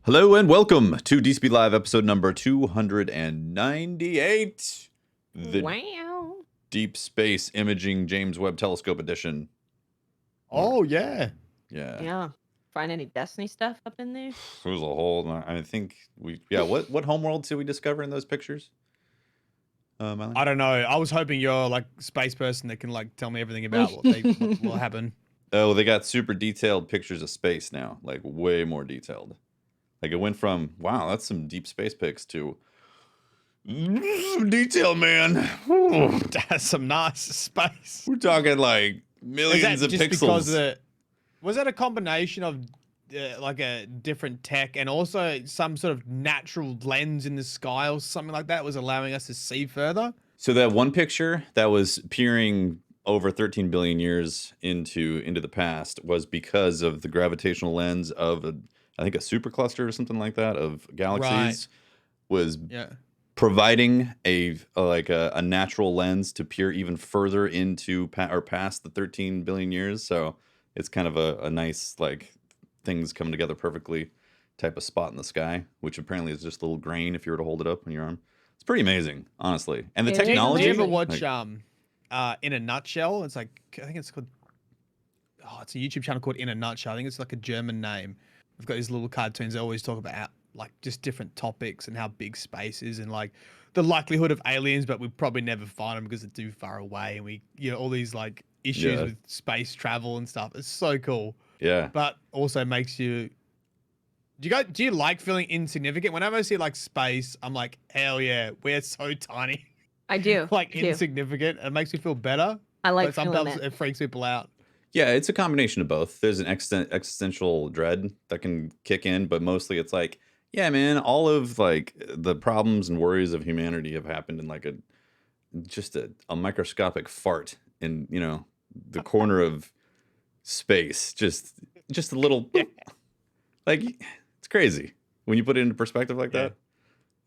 Hello and welcome to DCP Live episode number 298. The Wow. Deep Space Imaging James Webb Telescope Edition. Oh, yeah. Yeah. Yeah. Find any Destiny stuff up in there? There's a whole, I think what homeworlds did we discover in those pictures? Miley? I don't know. I was hoping you're like space person that can like tell me everything about what will happen. Oh, they got super detailed pictures of space now, like way more detailed. Like it went from, wow, that's some deep space pics to some detail, man. That's some nice space. We're talking like millions of pixels. Because was that a combination of like a different tech and also some sort of natural lens in the sky or something like that was allowing us to see further? So that one picture that was peering over 13 billion years into the past was because of the gravitational lens of I think a supercluster or something like that of galaxies was providing a natural lens to peer even further into or past the 13 billion years. So it's kind of a nice like things come together perfectly type of spot in the sky, which apparently is just a little grain if you were to hold it up on your arm. It's pretty amazing, honestly. And the technology. Do you ever watch In a Nutshell? It's like I think it's called. Oh, it's a YouTube channel called In a Nutshell. I think it's like a German name. I've got these little cartoons that always talk about like just different topics and how big space is and like the likelihood of aliens, but we probably never find them because they're too far away and we all these like issues with space travel and stuff. It's so cool. Yeah. But also makes you. Do you like feeling insignificant? Whenever I see like space, I'm like, hell yeah, we're so tiny. I do. Like insignificant. It makes me feel better. I like but sometimes it freaks people out. Yeah, it's a combination of both. There's an existential dread that can kick in, but mostly it's like, yeah, man, all of like the problems and worries of humanity have happened in like just a microscopic fart in, the corner of space. Just a little like it's crazy when you put it into perspective like that.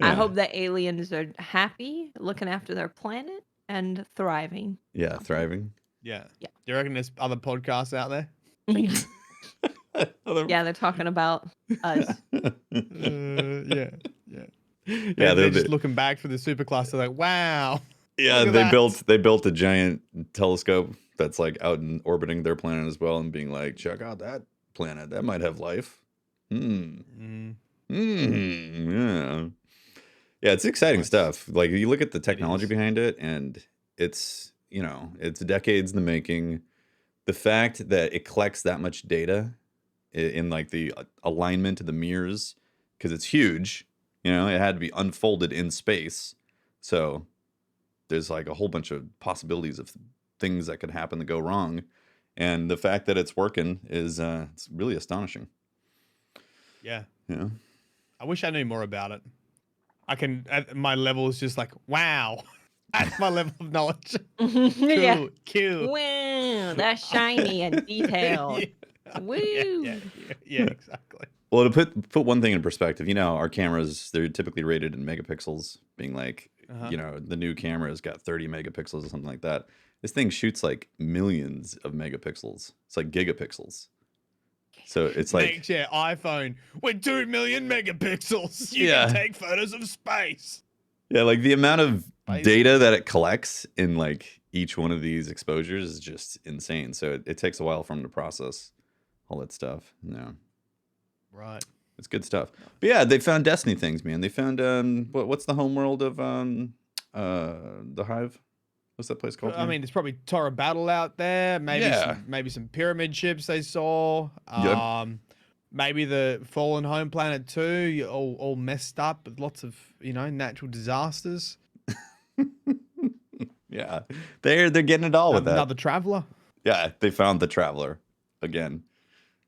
I hope that aliens are happy, looking after their planet and thriving. Yeah, thriving. Yeah. Do you reckon there's other podcasts out there? Yeah, they're talking about us. Yeah. They're just looking back for the supercluster, like, wow. Yeah, they built a giant telescope that's like out and orbiting their planet as well, and being like, check out that planet, that might have life. Yeah, it's exciting stuff. Like you look at the technology behind it, and it's it's decades in the making. The fact that it collects that much data in like the alignment of the mirrors, because it's huge, it had to be unfolded in space. So there's like a whole bunch of possibilities of things that could happen that go wrong. And the fact that it's working is it's really astonishing. Yeah. I wish I knew more about it. My level is just like, wow. That's my level of knowledge. Cool. Wow, that's shiny and detailed. Woo. Yeah, exactly. Well, to put one thing in perspective, our cameras, they're typically rated in megapixels, being like, the new camera's got 30 megapixels or something like that. This thing shoots like millions of megapixels. It's like gigapixels. So it's like iPhone with 2 million megapixels. You can take photos of space. Yeah, like the amount of data that it collects in like each one of these exposures is just insane. So it takes a while for them to process all that stuff. No. Right. It's good stuff. But yeah, they found Destiny things, man. They found what's the homeworld of the Hive? What's that place called? I mean, there's probably Torah Battle out there. Maybe some pyramid ships they saw. Maybe the Fallen Home Planet too. All messed up with lots of natural disasters. Yeah, they're getting it all with that. Another traveler. Yeah, they found the traveler again.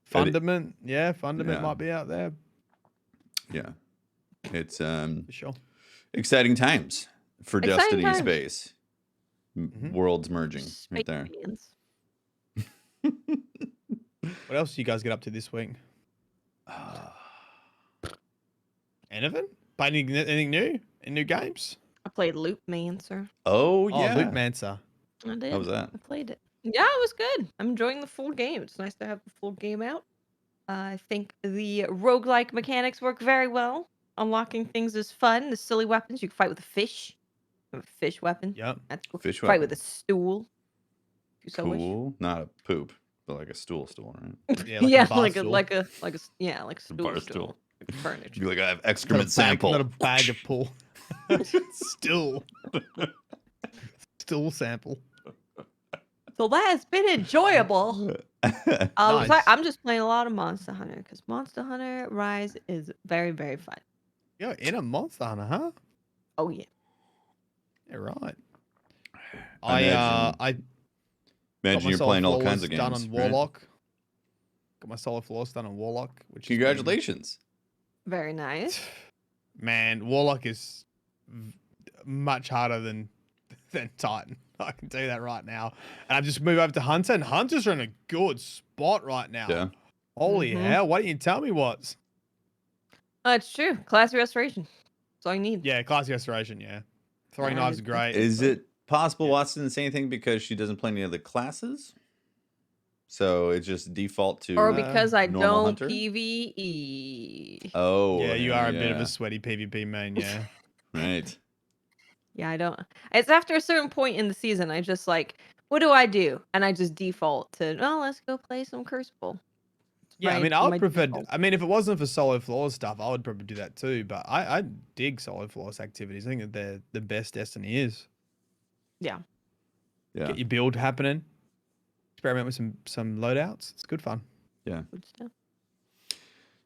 Fundament, Fundament might be out there. Yeah, it's for sure. Exciting times for Destiny space. Worlds merging right there. What else do you guys get up to this week? Anything? Play anything new? In new games? I played Loopmancer. Oh, yeah. Loopmancer. I did. How was that? I played it. Yeah, it was good. I'm enjoying the full game. It's nice to have the full game out. I think the roguelike mechanics work very well. Unlocking things is fun. The silly weapons, you can fight with a fish. A fish weapon. Yep. That's cool. Fish Fight with a weapon. stool, if you so wish. Cool. Not a poop, but like a stool, right? Yeah, like Yeah, a bar stool. like a yeah, like a A stool bar stool. stool. Like furniture. Be like, I have Not a excrement bag, sample. not a bag of pull. Still. Stool sample. So that has been enjoyable. Nice. I'm just playing a lot of Monster Hunter because Monster Hunter Rise is very, very fun. You're in a Monster Hunter, huh? Oh yeah. Yeah, right. Imagine I got you're my playing all solo kinds of flawless done games. on right? Warlock. Got my solo flawless done on Warlock, which has been- Congratulations. Very nice. Man, Warlock is much harder than Titan. I can tell you that right now. And I've just moved over to Hunter, and Hunters are in a good spot right now. Yeah. Holy Mhm. hell! Why didn't you tell me what? It's true. Classy restoration. That's all you need. Yeah, classy restoration. Yeah, throwing Yeah, knives are it's great. Is fun. it possible Yeah. Watson didn't say anything because she doesn't play any of the classes? So it's just default to Or because I normal don't hunter? PvE. Oh, Yeah, you are a bit of yeah. a sweaty PvP main. Yeah. Right. Yeah, I don't. It's after a certain point in the season, I just like, what do I do? And I just default to, oh, let's go play some Crucible. It's Yeah, I my- mean, I my would prefer. default. I mean, if it wasn't for solo flawless stuff, I would probably do that too. But I dig solo flawless activities. I think that they're the best Destiny is. Yeah. Yeah. Get your build happening. Experiment with some loadouts. It's good fun. Yeah. Good stuff.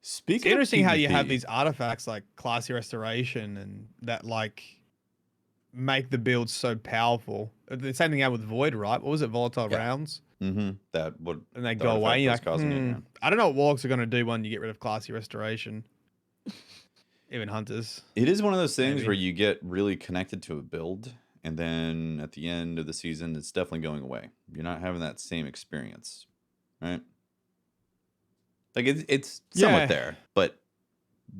Speaking It's interesting of how you have PvP, these artifacts like classy restoration and that like make the build so powerful. The same thing out with Void, right? What was it? Volatile Yeah. rounds, that would and they the go away. artifact And you're was like, causing it, yeah. I don't know what Warlocks are going to do when you get rid of classy restoration. Even Hunters. It is one of those things Maybe. where you get really connected to a build, and then at the end of the season, it's definitely going away. You're not having that same experience, right? Like it's somewhat Yeah. there, but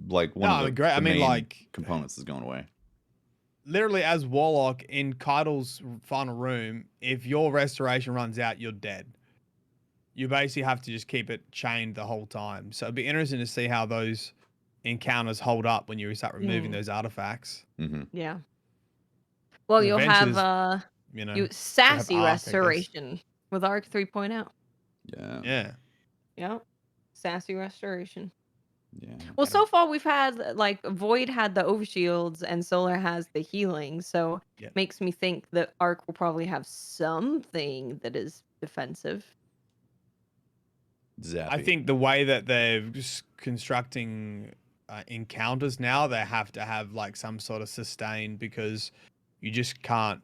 like one No, of the, great. the I mean, main like components is going away. literally as Warlock in Keitl's final room, if your restoration runs out, you're dead. You basically have to just keep it chained the whole time. So it'd be interesting to see how those encounters hold up when you start removing those artifacts. Mm-hmm. Yeah. Well, you'll Eventually have You know, you have sassy arc, I guess. restoration with Arc 3.0. Yeah. Yeah. Yep. Sassy restoration. Yeah. Well, so far we've had like Void had the overshields and Solar has the healing, so Yeah. makes me think that Arc will probably have something that is defensive. Zappy. I think the way that they're just constructing encounters now, they have to have like some sort of sustain because you just can't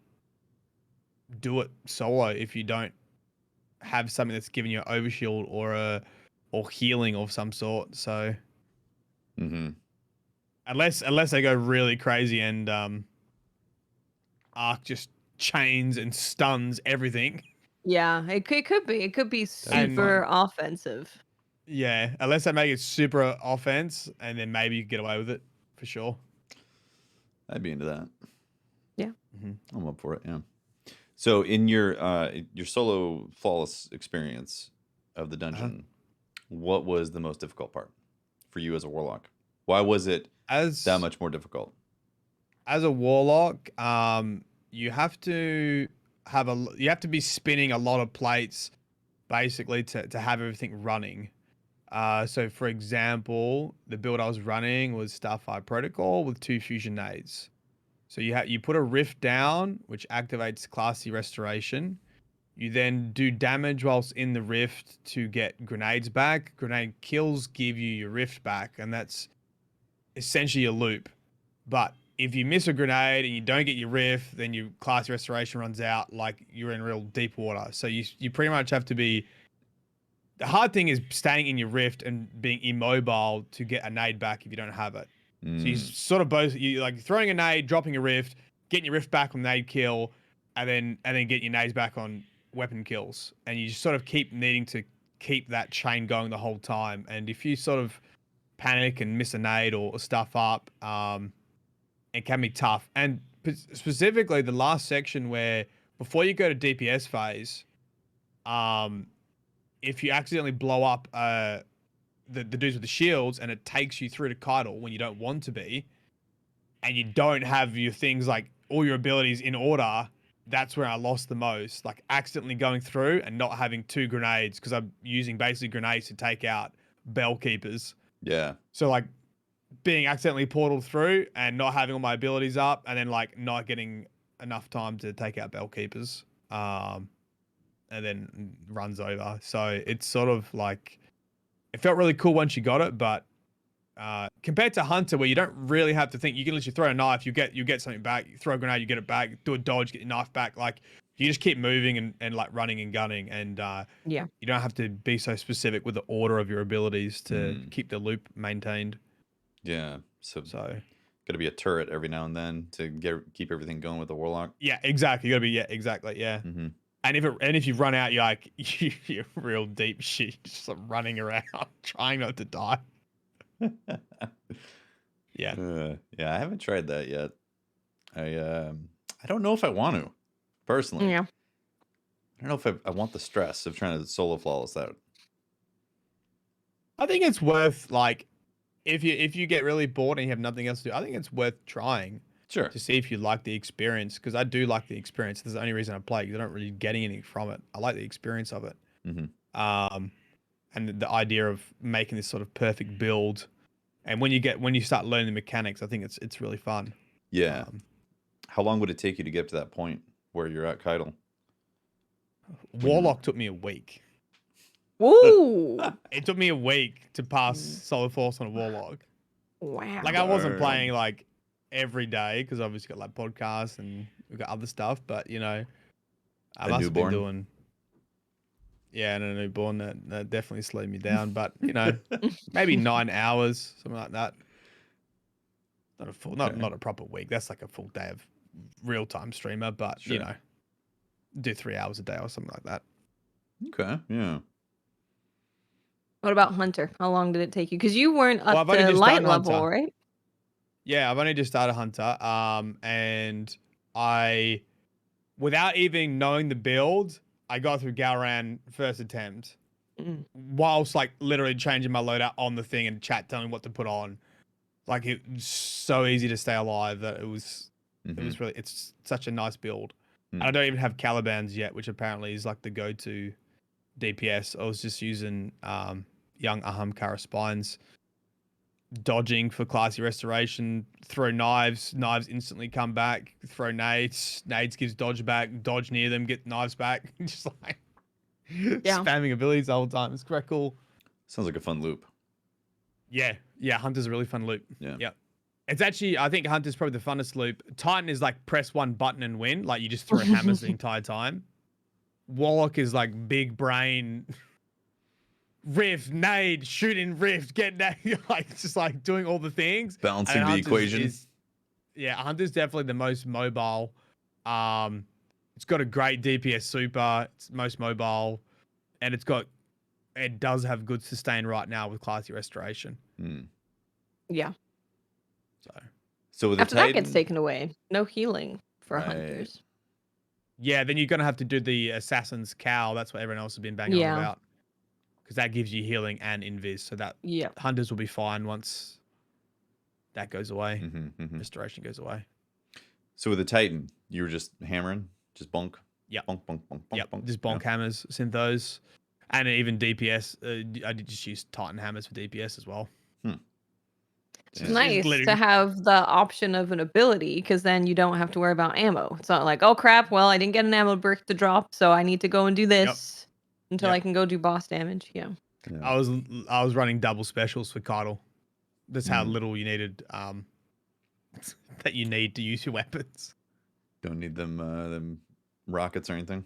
do it solo if you don't have something that's giving you an overshield or healing of some sort. So Mm-hmm. unless they go really crazy and Arc just chains and stuns everything. Yeah, it could be. It could be super offensive. Yeah, unless they make it super offense and then maybe you can get away with it for sure. I'd be into that. Yeah. Mm-hmm. I'm up for it. Yeah. So in your solo flawless experience of the dungeon, what was the most difficult part for you as a warlock? Why was it that much more difficult? As a warlock, you have to be spinning a lot of plates basically to have everything running. So for example, the build I was running was Starfire Protocol with 2 fusion nades. So you put a rift down, which activates classy restoration. You then do damage whilst in the rift to get grenades back. Grenade kills give you your rift back, and that's essentially a loop. But if you miss a grenade and you don't get your rift, then your classy restoration runs out, like you're in real deep water. So you pretty much have to be. The hard thing is staying in your rift and being immobile to get a nade back if you don't have it. So you sort of both you like throwing a nade, dropping a rift, getting your rift back on nade kill, and then getting your nades back on weapon kills. And you just sort of keep needing to keep that chain going the whole time. And if you sort of panic and miss a nade or stuff up, it can be tough. And specifically the last section where before you go to DPS phase, if you accidentally blow up the dudes with the shields, and it takes you through to Keitel when you don't want to be, and you don't have your things like all your abilities in order. That's where I lost the most. Like accidentally going through and not having 2 grenades because I'm using basically grenades to take out bell keepers. Yeah. So like being accidentally portaled through and not having all my abilities up, and then like not getting enough time to take out bell keepers, and then runs over. So it's sort of like it felt really cool once you got it, but compared to Hunter, where you don't really have to think, you can literally throw a knife, you get something back, you throw a grenade, you get it back, do a dodge, get your knife back. Like you just keep moving and like running and gunning, and Yeah. you don't have to be so specific with the order of your abilities to keep the loop maintained. Yeah. So So got to be a turret every now and then to keep everything going with the Warlock. yeah, exactly. You gotta be exactly. Mm-hmm. And if you run out, you're like you're real deep shit, just like running around trying not to die. Yeah. Yeah, I haven't tried that yet. I don't know if I want to, personally. Yeah. I don't know if I want the stress of trying to solo flawless that. I think it's worth like if you get really bored and you have nothing else to do, I think it's worth trying Sure. to see if you like the experience, because I do like the experience. That's the only reason I play, because I don't really get anything from it. I like the experience of it. Mm-hmm. And the idea of making this sort of perfect build, and when you start learning the mechanics, I think it's really fun. Yeah. How long would it take you to get to that point where you're at Keitel? Warlock took me a week. Ooh. It took me a week to pass Solid Force on a Warlock. Wow. Like I wasn't playing like every day, because obviously got like podcasts and we've got other stuff, but you know, I must have been doing. Yeah, and a newborn that definitely slowed me down, but you know, maybe 9 hours, something like that. Not a full, not a proper week. That's like a full day of real time streamer, but you know, do 3 hours a day or something like that. Okay, yeah. What about Hunter? How long did it take you? Because you weren't Well, up I've only to just light done level, Hunter. right? Yeah, I've only just started Hunter, and I, without even knowing the build, I got through Galran first attempt, whilst like literally changing my loadout on the thing and chat telling me what to put on. Like it was so easy to stay alive that it was really, it's such a nice build. And I don't even have Calibans yet, which apparently is like the go-to DPS. I was just using young Ahamkara Spines, dodging for classy restoration, throw knives instantly come back, throw nades gives dodge back, dodge near them, get knives back. Just like spamming abilities the whole time. It's quite cool. Sounds like a fun loop. Yeah, Hunter's a really fun loop. Yeah. It's actually, I think Hunter's probably the funnest loop. Titan is like press one button and win, like you just throw hammers the entire time. Warlock is like big brain, rift, nade, shooting rift, get nade, like just like doing all the things. Balancing the equation. Hunter's definitely the most mobile. It's got a great DPS super. It's most mobile, and it does have good sustain right now with classy restoration. Yeah. So with after the Titan, that gets taken away, no healing for hunters. Yeah, then you're gonna have to do the assassin's cowl. That's what everyone else has been banging on about, because that gives you healing and invis. So that hunters will be fine once that goes away. Restoration goes away. So with the Titan, you were just hammering, just bonk. Yep. Bonk, bonk, bonk, bonk, bonk. Just bonk hammers, synthos, and even DPS. I did just use Titan hammers for DPS as well. It's nice to have the option of an ability, because then you don't have to worry about ammo. It's not like, oh crap, well, I didn't get an ammo brick to drop, so I need to go and do this until I can go do boss damage. Yeah. I was running double specials for Keitel. That's how little you needed that you need to use your weapons. Don't need them rockets or anything.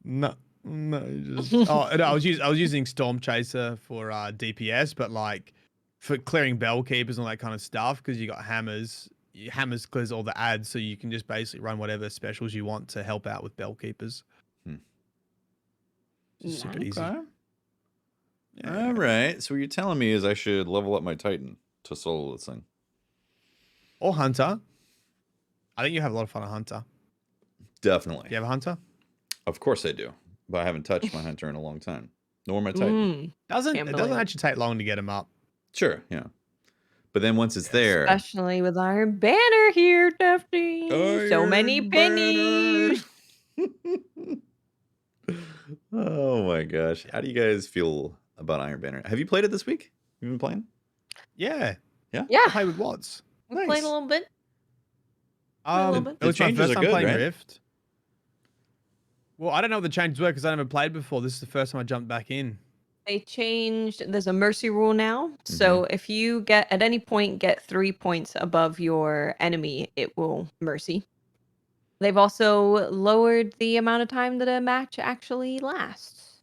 No, just I was using Storm Chaser for DPS, but like for clearing bell keepers and all that kind of stuff, because you got hammers. Hammers clears all the ads, so you can just basically run whatever specials you want to help out with bell keepers. Super easy. Yeah. All right. So what you're telling me is I should level up my Titan to solo this thing. Or Hunter. I think you have a lot of fun on Hunter. Definitely. Do you have a Hunter? Of course I do. But I haven't touched my Hunter in a long time. Nor my Titan. It doesn't actually take long to get them up. Sure, yeah. But then once it's there, especially with Iron Banner here, Dusty. So many Iron pennies. Oh my gosh. How do you guys feel about Iron Banner? Have you played it this week? You been playing? Yeah. Yeah? Yeah. I play with Watts. We played a little bit. It was my first time playing Rift. Well, I don't know what the changes were because I never played before. This is the first time I jumped back in. They changed. There's a mercy rule now. So if you at any point get 3 points above your enemy, it will mercy. They've also lowered the amount of time that a match actually lasts.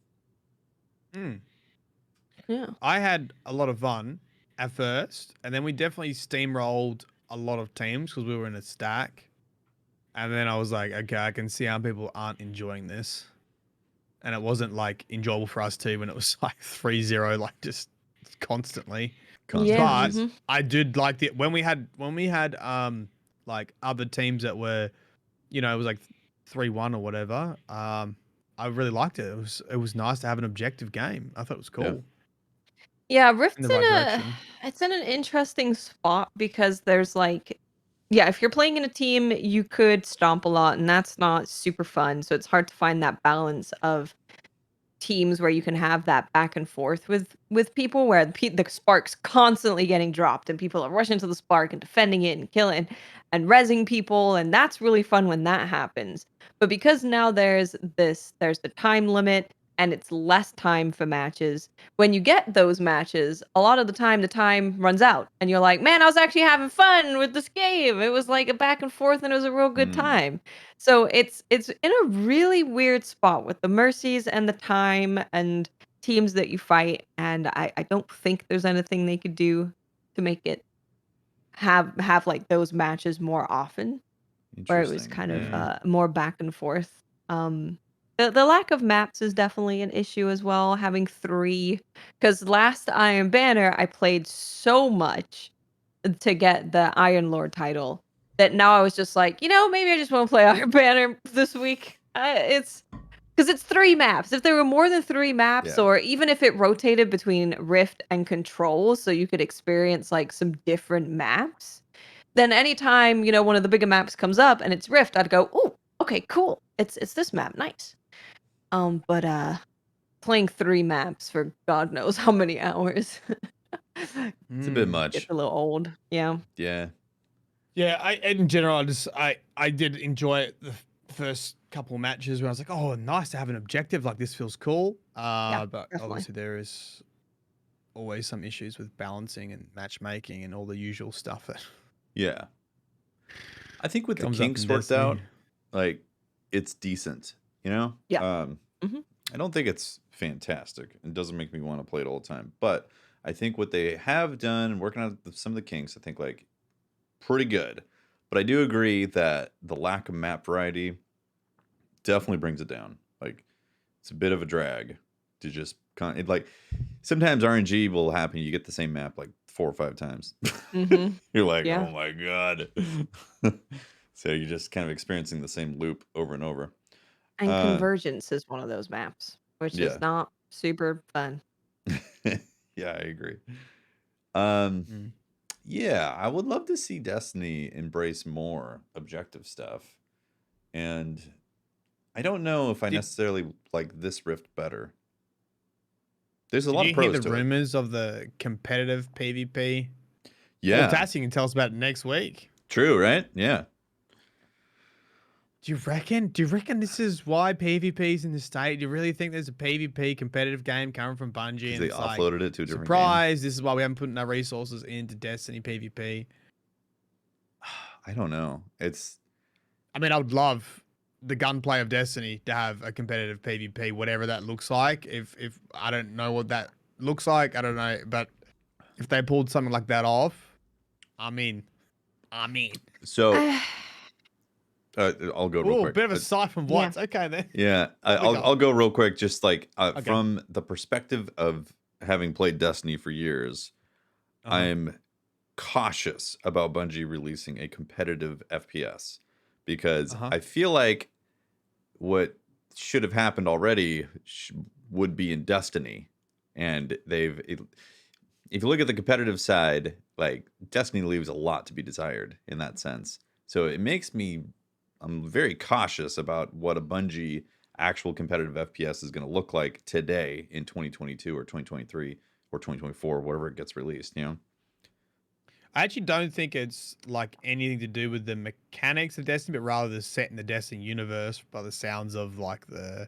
Yeah. I had a lot of fun at first, and then we definitely steamrolled a lot of teams because we were in a stack. And then I was like, okay, I can see how people aren't enjoying this. And it wasn't like enjoyable for us too when it was like 3-0, like just constantly. Yeah. But I did like it when we had like other teams that were, it was like 3-1 or whatever. I really liked it. It was nice to have an objective game. I thought it was cool. Yeah, Rift's it's in an interesting spot because there's like, if you're playing in a team, you could stomp a lot, and that's not super fun. So it's hard to find that balance of teams where you can have that back and forth with people where the spark's constantly getting dropped and people are rushing to the spark and defending it and killing and rezzing people, and that's really fun when that happens. But because now there's the time limit and it's less time for matches, when you get those matches, a lot of the time runs out and you're like, man, I was actually having fun with this game. It was like a back and forth and it was a real good time. So it's in a really weird spot with the mercies and the time and teams that you fight, and I don't think there's anything they could do to make it have like those matches more often, where it was kind of more back and forth. The lack of maps is definitely an issue as well. Having 3, because last Iron Banner I played so much to get the Iron Lord title that now I was just like, maybe I just won't play Iron Banner this week. It's because it's 3 maps. If there were more than 3 maps, or even if it rotated between Rift and Control, so you could experience like some different maps, then anytime one of the bigger maps comes up and it's Rift, I'd go, oh, okay, cool. It's this map, nice. But playing 3 maps for God knows how many hours. It's a bit much. It's a little old. Yeah. Yeah. Yeah, in general, I did enjoy it the first couple of matches where I was like, oh, nice to have an objective, like this feels cool. But definitely. Obviously there is always some issues with balancing and matchmaking and all the usual stuff. Yeah. I think with the kinks worked out, like it's decent, Yeah. I don't think it's fantastic. It doesn't make me want to play it all the time. But I think what they have done, working out some of the kinks, I think like pretty good. But I do agree that the lack of map variety definitely brings it down. Like it's a bit of a drag to just like sometimes RNG will happen. You get the same map like 4 or 5 times. You're like, oh my God. So you're just kind of experiencing the same loop over and over. And Convergence is one of those maps, which is not super fun. Yeah, I agree. Yeah, I would love to see Destiny embrace more objective stuff. And I don't know if I necessarily like this Rift better. There's a lot of pros to it. Did you hear the rumors of the competitive PvP? Yeah. Well, Tassie can tell us about it next week. True, right? Yeah. Do you reckon this is why PvP's in the state? Do you really think there's a PvP competitive game coming from Bungie? And they offloaded it to a different surprise, this is why we haven't put enough resources into Destiny PvP. I don't know. I mean, I would love the gunplay of Destiny to have a competitive PvP, whatever that looks like. If I don't know what that looks like, I don't know. But if they pulled something like that off, I'm in. So... I'll go real quick. Bit of a sigh from Watts. Yeah. Okay, then. Yeah, I'll go real quick. Just like from the perspective of having played Destiny for years, I'm cautious about Bungie releasing a competitive FPS because I feel like what should have happened already would be in Destiny, and if you look at the competitive side, like Destiny leaves a lot to be desired in that sense. So it makes me, I'm very cautious about what a Bungie actual competitive FPS is going to look like today in 2022 or 2023 or 2024, whatever it gets released, you know? I actually don't think it's like anything to do with the mechanics of Destiny, but rather the set in the Destiny universe by the sounds of like the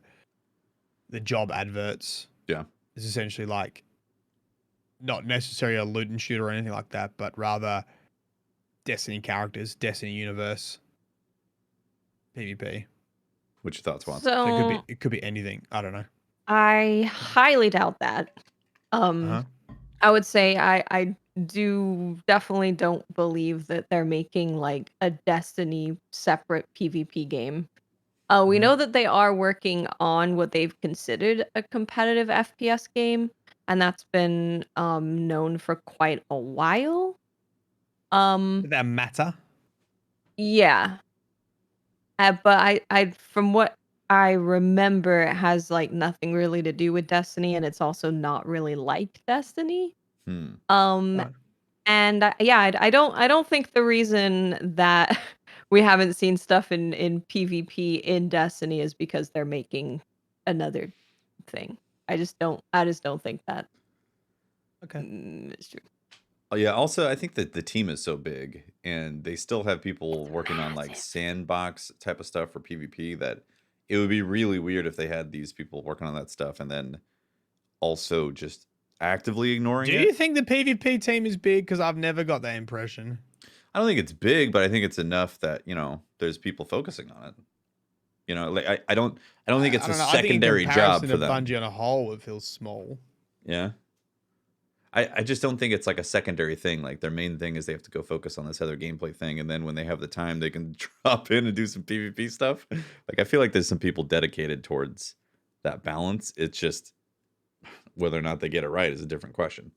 job adverts. Yeah. It's essentially like not necessarily a loot and shoot or anything like that, but rather Destiny characters, Destiny universe, PvP. What's your thoughts, Watts? So it could be anything. I don't know. I highly doubt that. Uh-huh. I would say I do definitely don't believe that they're making like a Destiny separate PvP game. We know that they are working on what they've considered a competitive FPS game, and that's been known for quite a while. Does that matter? Yeah. But I from what I remember, it has like nothing really to do with Destiny, and it's also not really like Destiny. Um, Right. and yeah, I don't think the reason that we haven't seen stuff in PvP in Destiny is because they're making another thing. I just don't think that Okay. is true. Oh, yeah. Also, I think that the team is so big, and they still have people working on like Massive. sandbox type of stuff for PvP, that it would be really weird if they had these people working on that stuff and then also just actively ignoring Do it. you think the PvP team is big? Because I've never got that impression. I don't think it's big, but I think it's enough that, there's people focusing on it. Like I don't think it's I a don't know. I think in secondary job comparison for to them. Bungie on a whole, it feels small. Yeah. I just don't think it's like a secondary thing. Like their main thing is they have to go focus on this other gameplay thing, and then when they have the time, they can drop in and do some PvP stuff. Like I feel like there's some people dedicated towards that balance. It's just whether or not they get it right is a different question.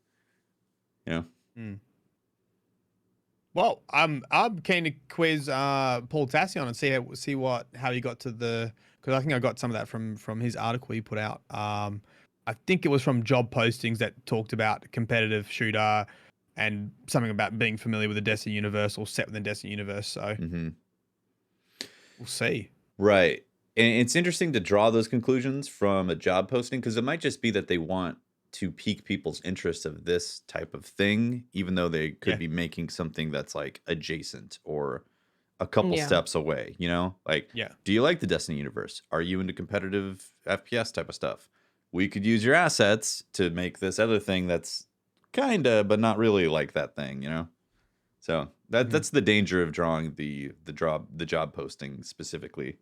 Well, I'm keen to quiz Paul Tassion and see how he got to because I think I got some of that from his article he put out. I think it was from job postings that talked about competitive shooter and something about being familiar with the Destiny universe or set within Destiny universe. So we'll see. Right. And it's interesting to draw those conclusions from a job posting, because it might just be that they want to pique people's interest of this type of thing, even though they could be making something that's like adjacent or a couple Yeah. steps away, Like, Yeah. do you like the Destiny universe? Are you into competitive FPS type of stuff? We could use your assets to make this other thing that's kinda, but not really like that thing, So that's the danger of drawing the job posting specifically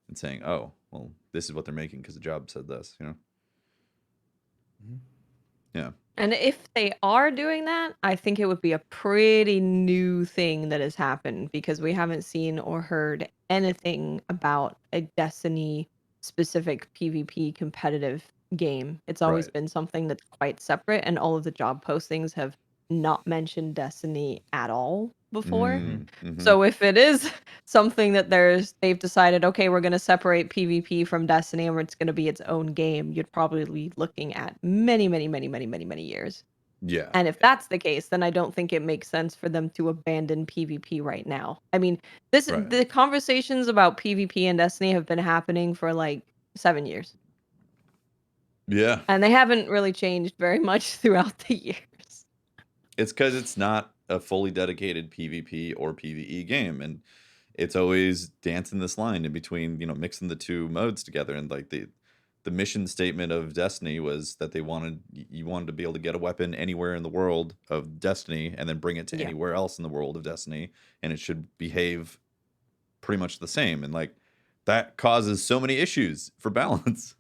and saying, oh, well, this is what they're making because the job said this, Yeah. And if they are doing that, I think it would be a pretty new thing that has happened, because we haven't seen or heard anything about a Destiny specific PvP competitive game. It's always Right. been something that's quite separate, and all of the job postings have not mentioned Destiny at all before. So if it is something that they've decided, okay, we're going to separate PvP from Destiny and it's going to be its own game, you'd probably be looking at many, many, many, many, many, many years. Yeah. And if that's the case, then I don't think it makes sense for them to abandon PvP right now. I mean, the conversations about PvP and Destiny have been happening for like 7 years. Yeah. And they haven't really changed very much throughout the years. It's because it's not a fully dedicated PvP or PvE game, and it's always dancing this line in between, mixing the two modes together. And like the mission statement of Destiny was that you wanted to be able to get a weapon anywhere in the world of Destiny and then bring it to anywhere else in the world of Destiny, and it should behave pretty much the same. And like that causes so many issues for balance.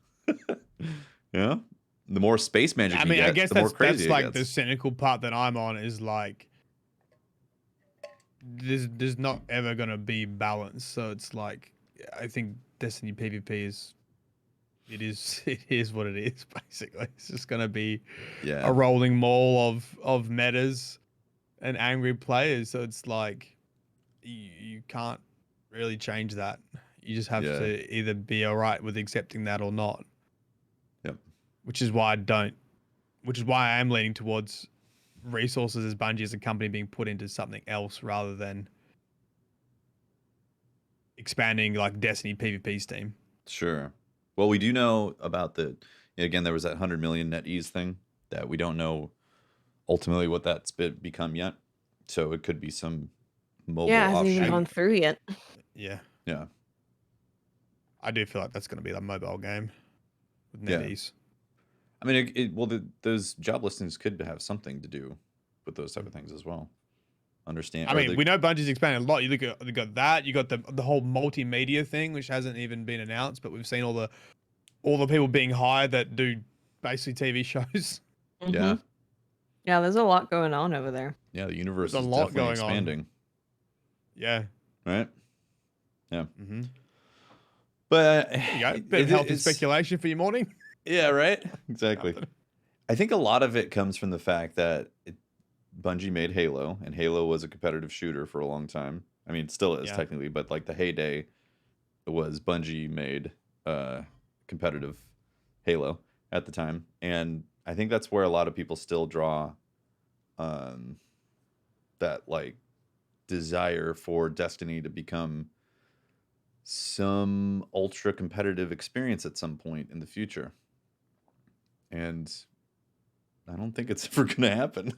Yeah. The more space magic you get, I guess the more crazy that's it like gets. the cynical part that I'm on is like there's not ever gonna be balance. So it's like I think Destiny PvP it is what it is, basically. It's just gonna be a rolling maul of metas and angry players. So it's like you can't really change that. You just have to either be alright with accepting that or not. Yep. which is why I am leaning towards resources as Bungie as a company being put into something else rather than expanding like Destiny PvP's team. Sure. Well, we do know about again, there was that 100 million net ease thing that we don't know ultimately what that's become yet. So it could be some mobile Yeah, it hasn't even offshoot. gone through yet. Yeah. Yeah. I do feel like that's going to be the mobile game with net ease. I mean, those job listings could have something to do with those type of things as well. I mean, we know Bungie's expanded a lot. You got that. You got the whole multimedia thing, which hasn't even been announced, but we've seen all the people being hired that do basically TV shows. Mm-hmm. Yeah. Yeah, there's a lot going on over there. Yeah, the universe There's is a lot definitely going expanding. on. Yeah. Right? Yeah. Mm-hmm. But there you go. Bit of healthy speculation for your morning. Yeah, right? Exactly. I think a lot of it comes from the fact that Bungie made Halo, and Halo was a competitive shooter for a long time. I mean, it still is technically, but like the heyday was Bungie made competitive Halo at the time. And I think that's where a lot of people still draw that like desire for Destiny to become some ultra competitive experience at some point in the future. And I don't think it's ever gonna happen.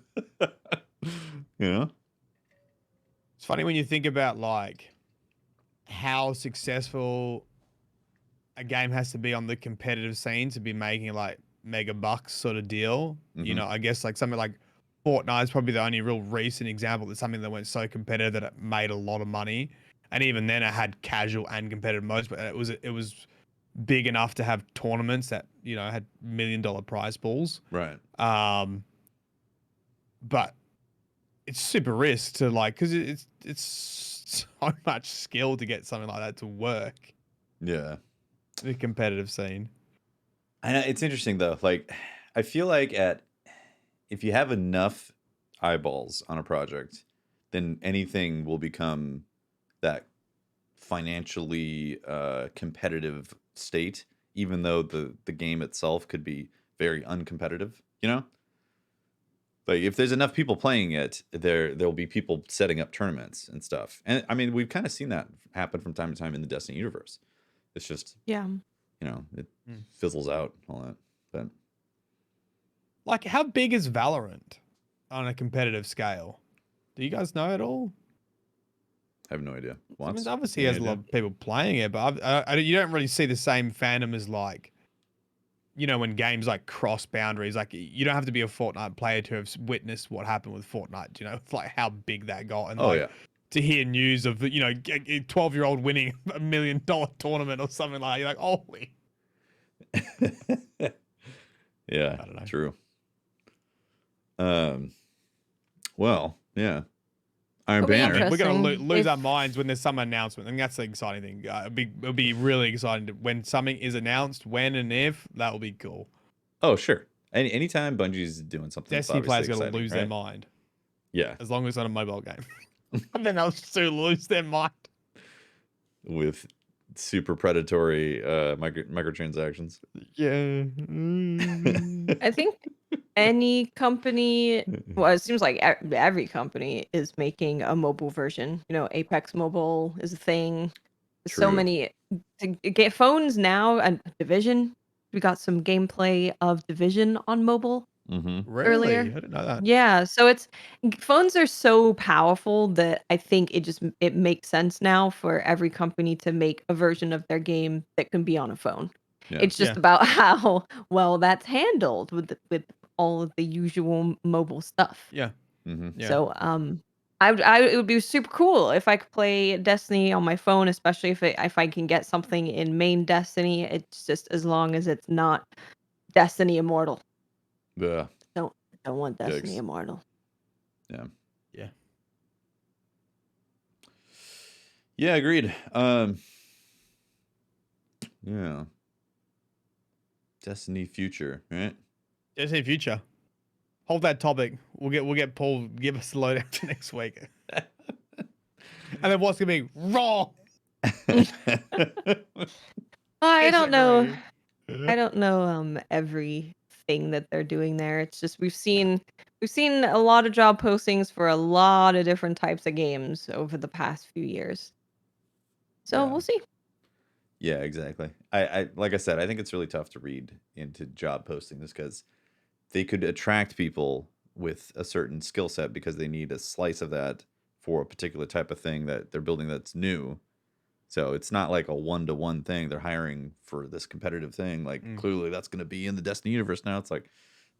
You know? It's funny when you think about like how successful a game has to be on the competitive scene to be making like mega bucks sort of deal. You know, I guess like something like Fortnite is probably the only real recent example that's something that went so competitive that it made a lot of money. And even then it had casual and competitive modes, but it was big enough to have tournaments that, you know, had $1 million prize pools. Right. But it's super risk to like, because it's so much skill to get something like that to work. Yeah. The competitive scene. And it's interesting though. Like, I feel like if you have enough eyeballs on a project, then anything will become that financially competitive state, even though the game itself could be very uncompetitive, you know? Like if there's enough people playing it, there'll be people setting up tournaments and stuff. And I mean, we've kind of seen that happen from time to time in the Destiny universe. It's just, you know, it fizzles out, all that. But like, how big is Valorant on a competitive scale? Do you guys know at all? I have no idea. I mean, obviously, he has a lot of people playing it, but you don't really see the same fandom as like, you know, when games like cross boundaries. Like, you don't have to be a Fortnite player to have witnessed what happened with Fortnite. You know, like how big that got, and to hear news of, you know, a 12-year-old winning $1 million tournament or something like that. You're like, holy. Yeah, I don't know. True. Well, yeah. Iron Banner. We're going to lose our minds when there's some announcement. I think that's the exciting thing. It'll be really exciting when something is announced. When and if, that will be cool. Oh, sure. Anytime Bungie's doing something, Destiny players going to lose their mind. Yeah. As long as it's not a mobile game. And then they'll still lose their mind. With super predatory microtransactions. Yeah. I think any company, well, it seems like every company is making a mobile version. You know, Apex Mobile is a thing. True. So many to get phones now, and Division. We got some gameplay of Division on mobile Really? earlier. I didn't know that. Yeah, so phones are so powerful that I think it makes sense now for every company to make a version of their game that can be on a phone. Yeah. It's just about how well that's handled with all of the usual mobile stuff. Yeah. Yeah. So it would be super cool if I could play Destiny on my phone, especially if I can get something in main Destiny. It's just as long as it's not Destiny Immortal. Yeah. Don't want Destiny Immortal. Yeah. Yeah. Yeah, agreed. Yeah. Destiny future, right? Destiny future. Hold that topic. We'll get Paul give us the lowdown next week. And then what's gonna be wrong? I don't know. I don't know everything that they're doing there. It's just we've seen a lot of job postings for a lot of different types of games over the past few years. So Yeah. we'll see. Yeah, exactly. I like I said, I think it's really tough to read into job postings because they could attract people with a certain skill set because they need a slice of that for a particular type of thing that they're building that's new. So it's not like a one-to-one thing. They're hiring for this competitive thing. Like clearly that's going to be in the Destiny universe now. It's like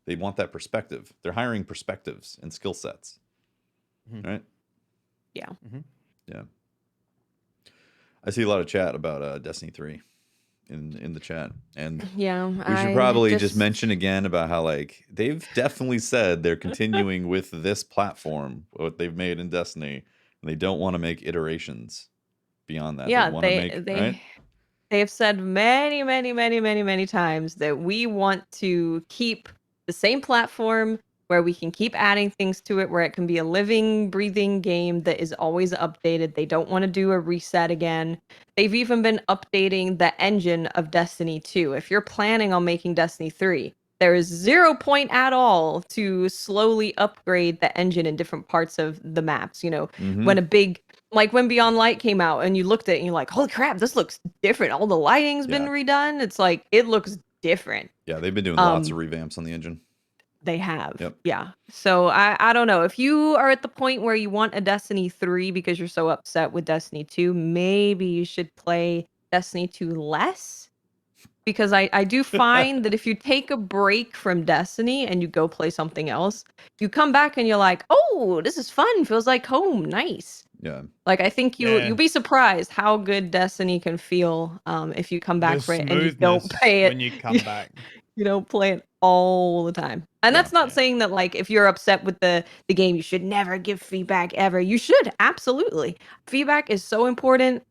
they want that perspective. They're hiring perspectives and skill sets. Right? Yeah. Yeah. I see a lot of chat about Destiny 3 in the chat. And Yeah. we should probably just mention again about how like they've definitely said they're continuing with this platform, what they've made in Destiny, and they don't want to make iterations beyond that. Yeah, They want to make right? they have said many, many, many, many, many times that we want to keep the same platform where we can keep adding things to it, where it can be a living, breathing game that is always updated. They don't want to do a reset again. They've even been updating the engine of Destiny 2. If you're planning on making Destiny 3, there is 0 point at all to slowly upgrade the engine in different parts of the maps. You know, when a big like when Beyond Light came out and you looked at it and you're like, holy crap, this looks different. All the lighting's been redone. It's like, it looks different. Yeah, they've been doing lots of revamps on the engine. They have. Yep. Yeah. So I don't know. If you are at the point where you want a Destiny 3 because you're so upset with Destiny 2, maybe you should play Destiny 2 less. Because I do find that if you take a break from Destiny and you go play something else, you come back and you're like, oh, this is fun. Feels like home. Nice. Yeah. Like I think you'll be surprised how good Destiny can feel if you come back for it and you don't play it when you come back. You don't play it all the time. And that's not saying that like if you're upset with the game, you should never give feedback ever. You should, absolutely. Feedback is so important.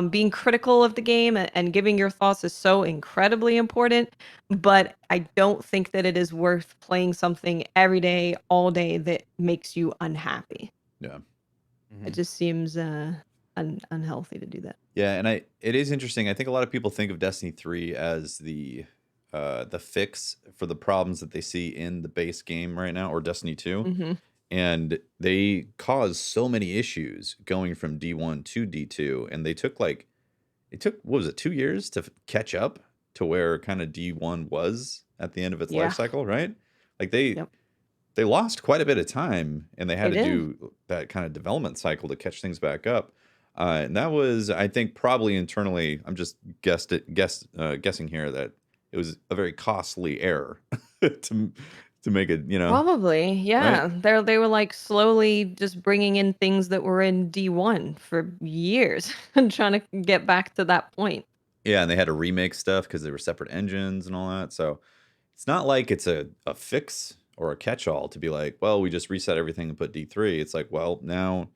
Being critical of the game and giving your thoughts is so incredibly important. But I don't think that it is worth playing something every day, all day that makes you unhappy. Yeah. It just seems unhealthy to do that. Yeah, and it is interesting. I think a lot of people think of Destiny 3 as the fix for the problems that they see in the base game right now, or Destiny 2. And they caused so many issues going from D1 to D2, and it took what was it, 2 years to catch up to where kind of D1 was at the end of its life cycle, right? Like they lost quite a bit of time, and they had to do that kind of development cycle to catch things back up. And that was, I think, probably internally, I'm just guessing here that it was a very costly error to make it, Probably, yeah. right? They were like slowly just bringing in things that were in D1 for years and trying to get back to that point. Yeah, and they had to remake stuff because they were separate engines and all that. So it's not like it's a fix or a catch-all to be like, well, we just reset everything and put D3. It's like, well, now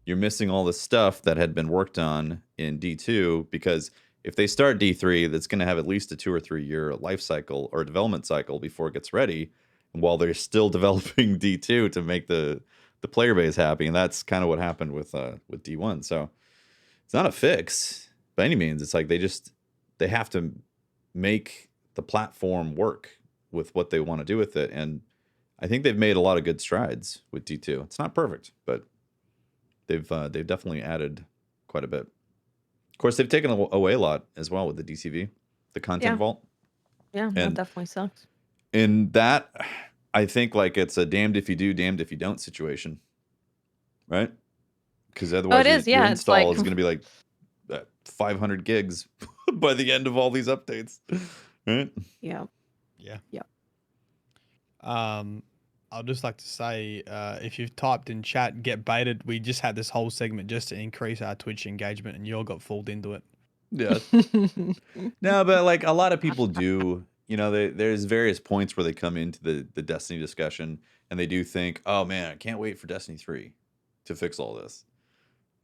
you're missing all the stuff that had been worked on in D2, because if they start D3, that's going to have at least a 2 or 3 year life cycle or development cycle before it gets ready, while they're still developing D2 to make the player base happy. And that's kind of what happened with D1. So it's not a fix by any means. It's like they have to make the platform work with what they want to do with it. And I think they've made a lot of good strides with D2. It's not perfect, but they've definitely added quite a bit. Of course, they've taken away a lot as well with the DCV, the content vault. Yeah, that definitely sucks. And that, I think, like, it's a damned if you do, damned if you don't situation, right? Because otherwise your install is going to be like 500 gigs by the end of all these updates, right? Yeah. I'd just like to say, if you've typed in chat "get baited," we just had this whole segment just to increase our Twitch engagement, and you all got fooled into it. Yeah. No, but like a lot of people do, there's various points where they come into the Destiny discussion and they do think, oh man, I can't wait for Destiny 3 to fix all this.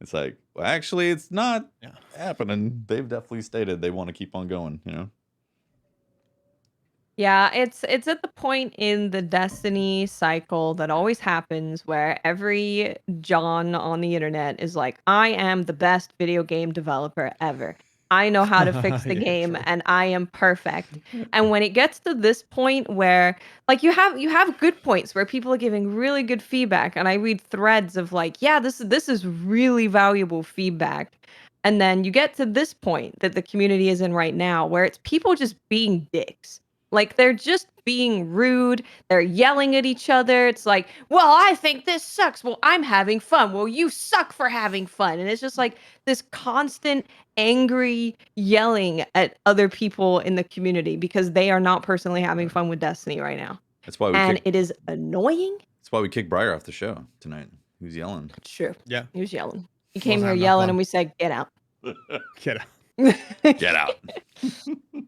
It's like, well, actually, it's not happening. They've definitely stated they want to keep on going, Yeah, it's at the point in the Destiny cycle that always happens where every John on the internet is like, I am the best video game developer ever. I know how to fix the Yeah, game, true. and I am perfect. And when it gets to this point where, like, you have good points where people are giving really good feedback, and I read threads of like, yeah, this is really valuable feedback. And then you get to this point that the community is in right now, where it's people just being dicks. Like, they're just being rude. They're yelling at each other. It's like, well, I think this sucks. Well, I'm having fun. Well, you suck for having fun. And it's just like this constant angry yelling at other people in the community because they are not personally having fun with Destiny right now. That's why we And kicked, it is annoying. that's why we kicked Briar off the show tonight. He was yelling. It's true. Yeah. He was yelling. He came Wasn't here having enough yelling fun. and we said, get out. Get out. Get out.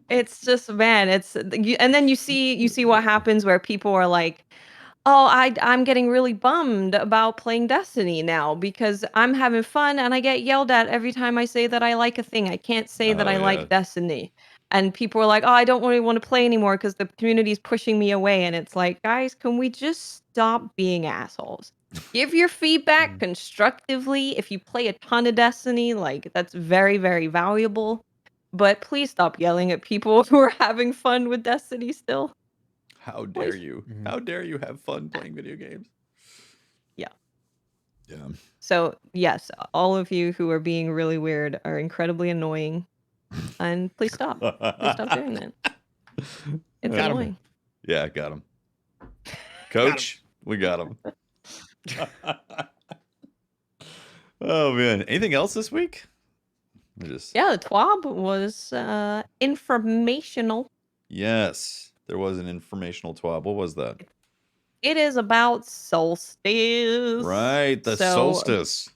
It's just, man, and then you see what happens where people are like, oh, I'm getting really bummed about playing Destiny now because I'm having fun and I get yelled at every time I say that I like a thing. I can't say that Oh, I yeah. like Destiny. And people are like, oh, I don't really want to play anymore because the community is pushing me away. And it's like, guys, can we just stop being assholes? Give your feedback constructively. If you play a ton of Destiny, like, that's very, very valuable. But please stop yelling at people who are having fun with Destiny still. How dare Please. you? Mhm. How dare you have fun playing video games? Yeah. Yeah. So, yes, all of you who are being really weird are incredibly annoying. And please stop. Please stop doing that. It's Got 'em. annoying. Yeah, got him. Coach, we got him. Oh man. Anything else this week? Yeah, the TWAB was informational. Yes. There was an informational TWAB. What was that? It is about Solstice. Right, the Solstice.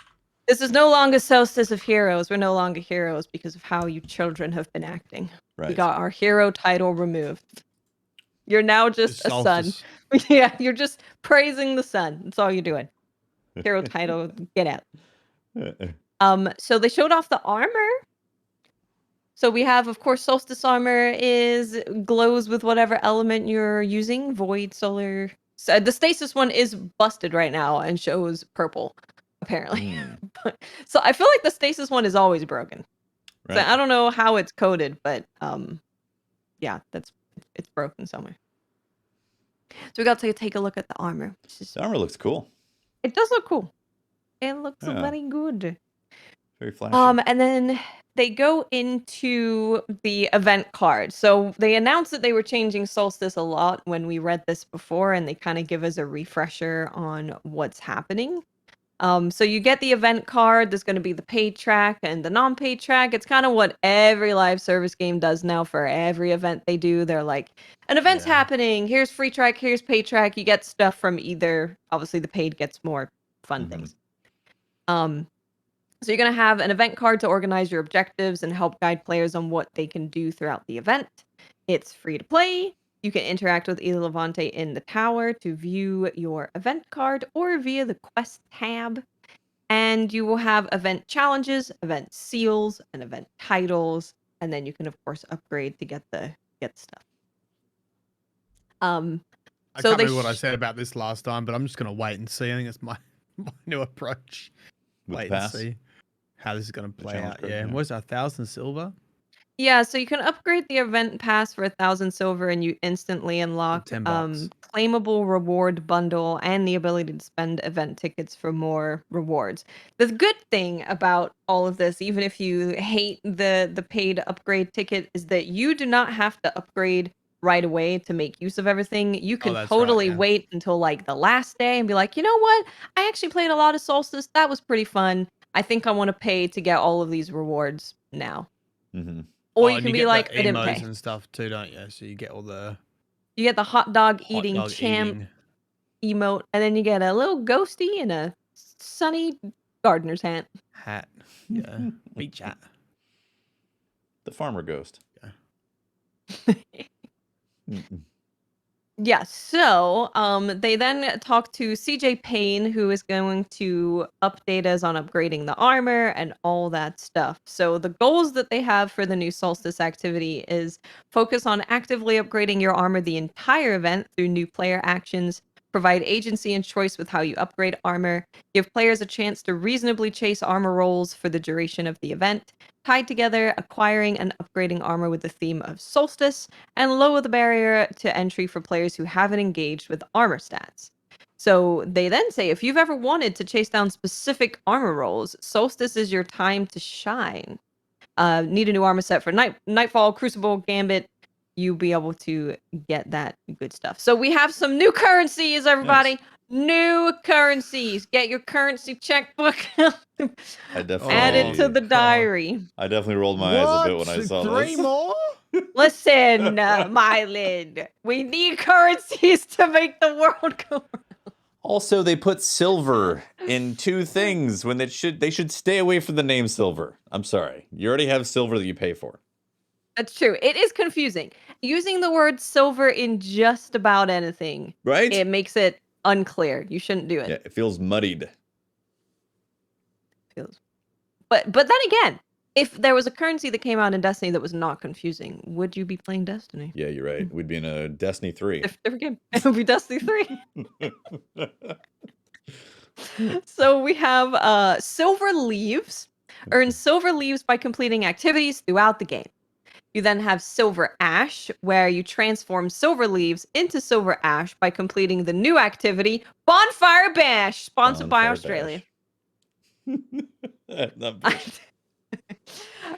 This is no longer Solstice of Heroes. We're no longer heroes because of how you children have been acting. We Right. got our hero title removed. You're now just a sun. Solstice. Yeah, you're just praising the sun. That's all you're doing. Hero title, get out. So they showed off the armor. So we have, of course, Solstice armor glows with whatever element you're using. Void, solar. So the stasis one is busted right now and shows purple, apparently. So I feel like the stasis one is always broken. Right. So I don't know how it's coded, but yeah, it's broken somewhere. So we got to take a look at the armor. The armor looks cool. It does look cool. It looks Yeah. very good. Very flashy. And then they go into the event card. So they announced that they were changing Solstice a lot when we read this before, and they kind of give us a refresher on what's happening. So you get the event card. There's going to be the paid track and the non-paid track. It's kind of what every live service game does now for every event they do. They're like, an event's happening. Here's free track. Here's paid track. You get stuff from either. Obviously, the paid gets more fun things. So you're going to have an event card to organize your objectives and help guide players on what they can do throughout the event. It's free to play. You can interact with either Levante in the tower to view your event card or via the quest tab. And you will have event challenges, event seals, and event titles. And then you can, of course, upgrade to get stuff. I So can't they remember what I said about this last time, but I'm just going to wait and see. I think it's my new approach. With Wait pass? and see how this is going to play challenge out. card, Yeah. yeah. And what's that, 1,000 silver? Yeah, so you can upgrade the event pass for 1,000 silver and you instantly unlock $10. claimable reward bundle and the ability to spend event tickets for more rewards. The good thing about all of this, even if you hate the paid upgrade ticket, is that you do not have to upgrade right away to make use of everything. You can that's totally right, yeah. wait until like the last day and be like, you know what? I actually played a lot of Solstice. That was pretty fun. I think I want to pay to get all of these rewards now. Mm-hmm. Or Oh, you and can be get like, the I didn't emotes pay. and stuff too, don't you? So you get all the You get the hot dog hot eating dog champ eating emote, and then you get a little ghosty and a sunny gardener's hat. hat. Yeah. Beach hat. The farmer ghost. Yeah, so they then talk to CJ Payne, who is going to update us on upgrading the armor and all that stuff. So the goals that they have for the new Solstice activity is focus on actively upgrading your armor the entire event through new player actions, provide agency and choice with how you upgrade armor, give players a chance to reasonably chase armor rolls for the duration of the event, tied together, acquiring and upgrading armor with the theme of Solstice, and lower the barrier to entry for players who haven't engaged with armor stats. So they then say, if you've ever wanted to chase down specific armor rolls, Solstice is your time to shine. Need a new armor set for Nightfall, Crucible, Gambit, you'll be able to get that good stuff. So we have some new currencies, everybody. Nice. New currencies. Get your currency checkbook. I definitely add it to the diary. I definitely rolled my eyes a bit when I saw this. 3 more? Listen, Mylan, we need currencies to make the world go around. Also, they put silver in 2 things when they should stay away from the name silver. I'm sorry. You already have silver that you pay for. That's true. It is confusing. Using the word silver in just about anything, right? It makes it unclear. You shouldn't do it. Yeah, it feels muddied. But then again, if there was a currency that came out in Destiny that was not confusing, would you be playing Destiny? Yeah, you're right. We'd be in a Destiny 3. Different game. It would be Destiny 3. So we have silver leaves. Earn silver leaves by completing activities throughout the game. You then have silver ash, where you transform silver leaves into silver ash by completing the new activity, Bonfire Bash, sponsored by Australia.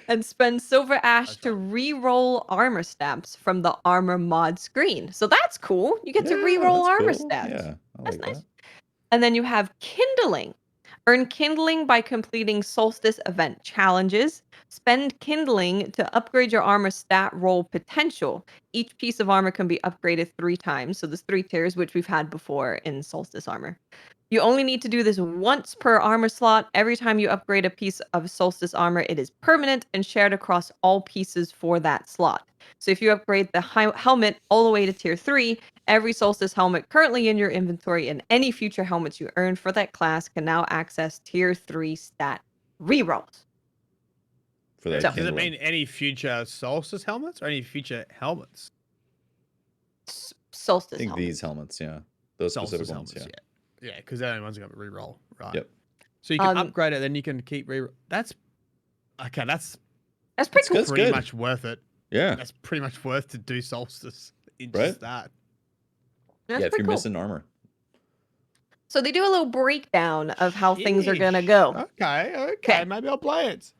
And spend silver ash to re-roll armor stats from the armor mod screen. So that's cool. You get to re-roll armor stats. Yeah, that's nice. That. And then you have kindling. Earn kindling by completing Solstice event challenges. Spend kindling to upgrade your armor stat roll potential. Each piece of armor can be upgraded 3 times. So there's 3 tiers, which we've had before in Solstice armor. You only need to do this once per armor slot. Every time you upgrade a piece of Solstice armor, it is permanent and shared across all pieces for that slot. So if you upgrade the helmet all the way to tier 3, every Solstice helmet currently in your inventory and any future helmets you earn for that class can now access tier 3 stat rerolls. For that, does it mean any future Solstice helmets or any future helmets? Solstice I think helmets. These helmets, yeah. Those Solstice specific ones, helmets, yeah. Yeah, because the only one's going to reroll, right? Yep. So you can upgrade it, then you can keep reroll. That's okay. That's pretty cool. Pretty much worth it. Yeah. That's pretty much worth to do Solstice. Just that. That's if you're cool. missing armor. So they do a little breakdown of how things are going to go. Okay. Maybe I'll play it.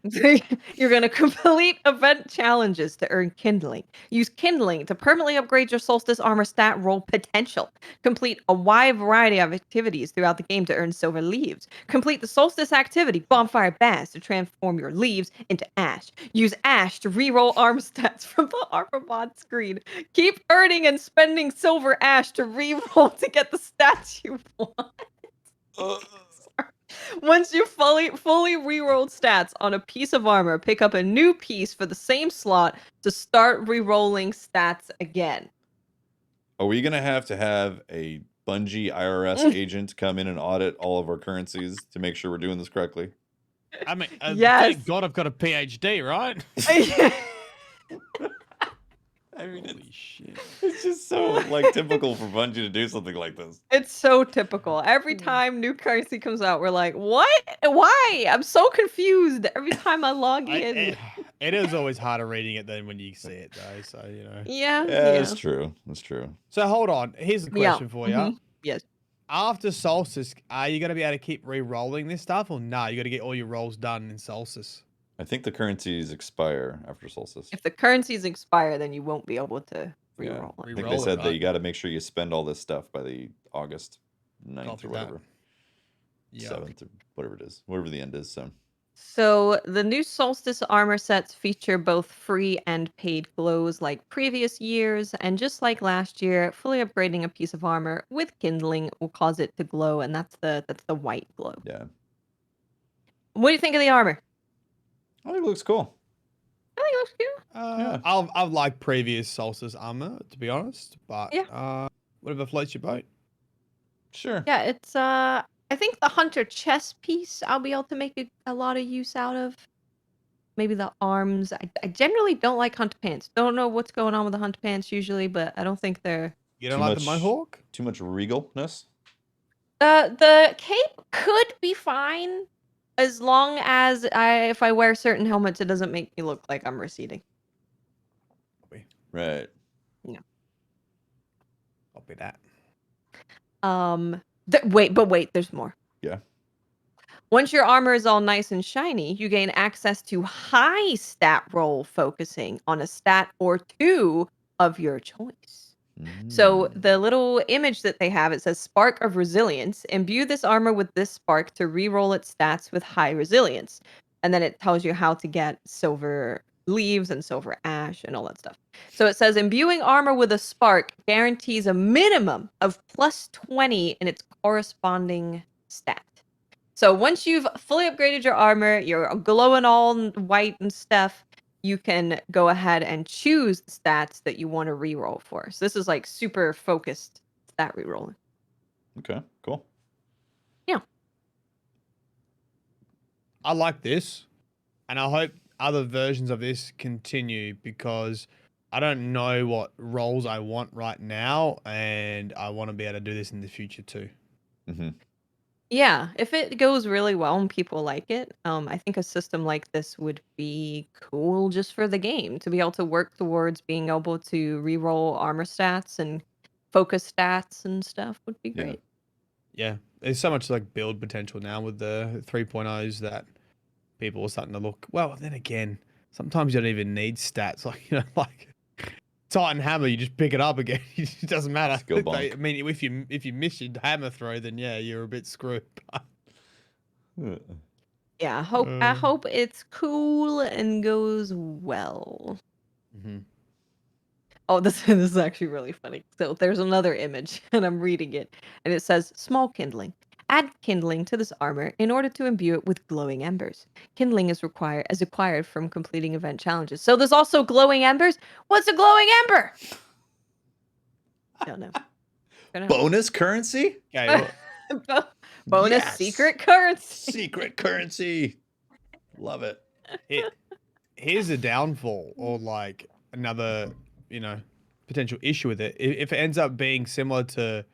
You're going to complete event challenges to earn kindling. Use kindling to permanently upgrade your Solstice armor stat roll potential. Complete a wide variety of activities throughout the game to earn silver leaves. Complete the Solstice activity, Bonfire Bash, to transform your leaves into ash. Use ash to reroll armor stats from the armor mod screen. Keep earning and spending silver ash to reroll to get the stats you want. Once you fully rerolled stats on a piece of armor, pick up a new piece for the same slot to start rerolling stats again. Are we gonna have a Bungie IRS agent come in and audit all of our currencies to make sure we're doing this correctly? I mean, yes. Thank God I've got a PhD, right? I mean, holy shit. It's just so like typical for Bungie to do something like this. It's so typical. Every time new currency comes out, we're like, what? Why? I'm so confused every time I log in. It is always harder reading it than when you see it, though. So, you know. Yeah. That's true. That's true. So, hold on. Here's a question for you. Yes. After Solstice, are you going to be able to keep re-rolling this stuff? Or no, you got to get all your rolls done in Solstice? I think the currencies expire after Solstice. If the currencies expire, then you won't be able to reroll. I think they said that you got to make sure you spend all this stuff by the August 9th or whatever. 7th or whatever it is. Whatever the end is. So the new Solstice armor sets feature both free and paid glows like previous years. And just like last year, fully upgrading a piece of armor with kindling will cause it to glow. And that's the white glow. Yeah. What do you think of the armor? I think it looks cool. I think it looks cute. I've liked previous Solstice armor, to be honest. But whatever floats your boat. Sure. Yeah, it's I think the Hunter chest piece I'll be able to make a lot of use out of. Maybe the arms. I generally don't like Hunter pants. Don't know what's going on with the Hunter pants usually, but I don't think they're... You don't like the Mohawk? Too much regalness? The cape could be fine. As long as if I wear certain helmets, it doesn't make me look like I'm receding. Right. Yeah. Copy that. Wait, there's more. Yeah. Once your armor is all nice and shiny, you gain access to high stat roll focusing on a stat or two of your choice. So the little image that they have, it says Spark of Resilience. Imbue this armor with this spark to reroll its stats with high resilience. And then it tells you how to get silver leaves and silver ash and all that stuff. So it says imbuing armor with a spark guarantees a minimum of plus 20 in its corresponding stat. So once you've fully upgraded your armor, you're glowing all white and stuff, you can go ahead and choose the stats that you want to reroll for. So this is like super focused stat rerolling. Okay, cool. Yeah. I like this, and I hope other versions of this continue because I don't know what roles I want right now, and I want to be able to do this in the future too. Mm-hmm. Yeah, if it goes really well and people like it, I think a system like this would be cool just for the game to be able to work towards being able to reroll armor stats and focus stats and stuff would be Yeah. great. Yeah, there's so much like build potential now with the 3.0s that people are starting to look. Well, then again, sometimes you don't even need stats. Like like Titan Hammer, you just pick it up again. It doesn't matter. Just go bonk. I mean, if you miss your hammer throw, then yeah, you're a bit screwed. Yeah, I hope it's cool and goes well. Mm-hmm. Oh, this is actually really funny. So there's another image, and I'm reading it, and it says small kindling. Add kindling to this armor in order to imbue it with glowing embers. Kindling is acquired from completing event challenges. So there's also glowing embers. What's a glowing ember? Don't know. Bonus currency? Okay. Bonus Yes! secret currency. Secret currency. Love it. Here's a downfall or like another, potential issue with it. If it ends up being similar to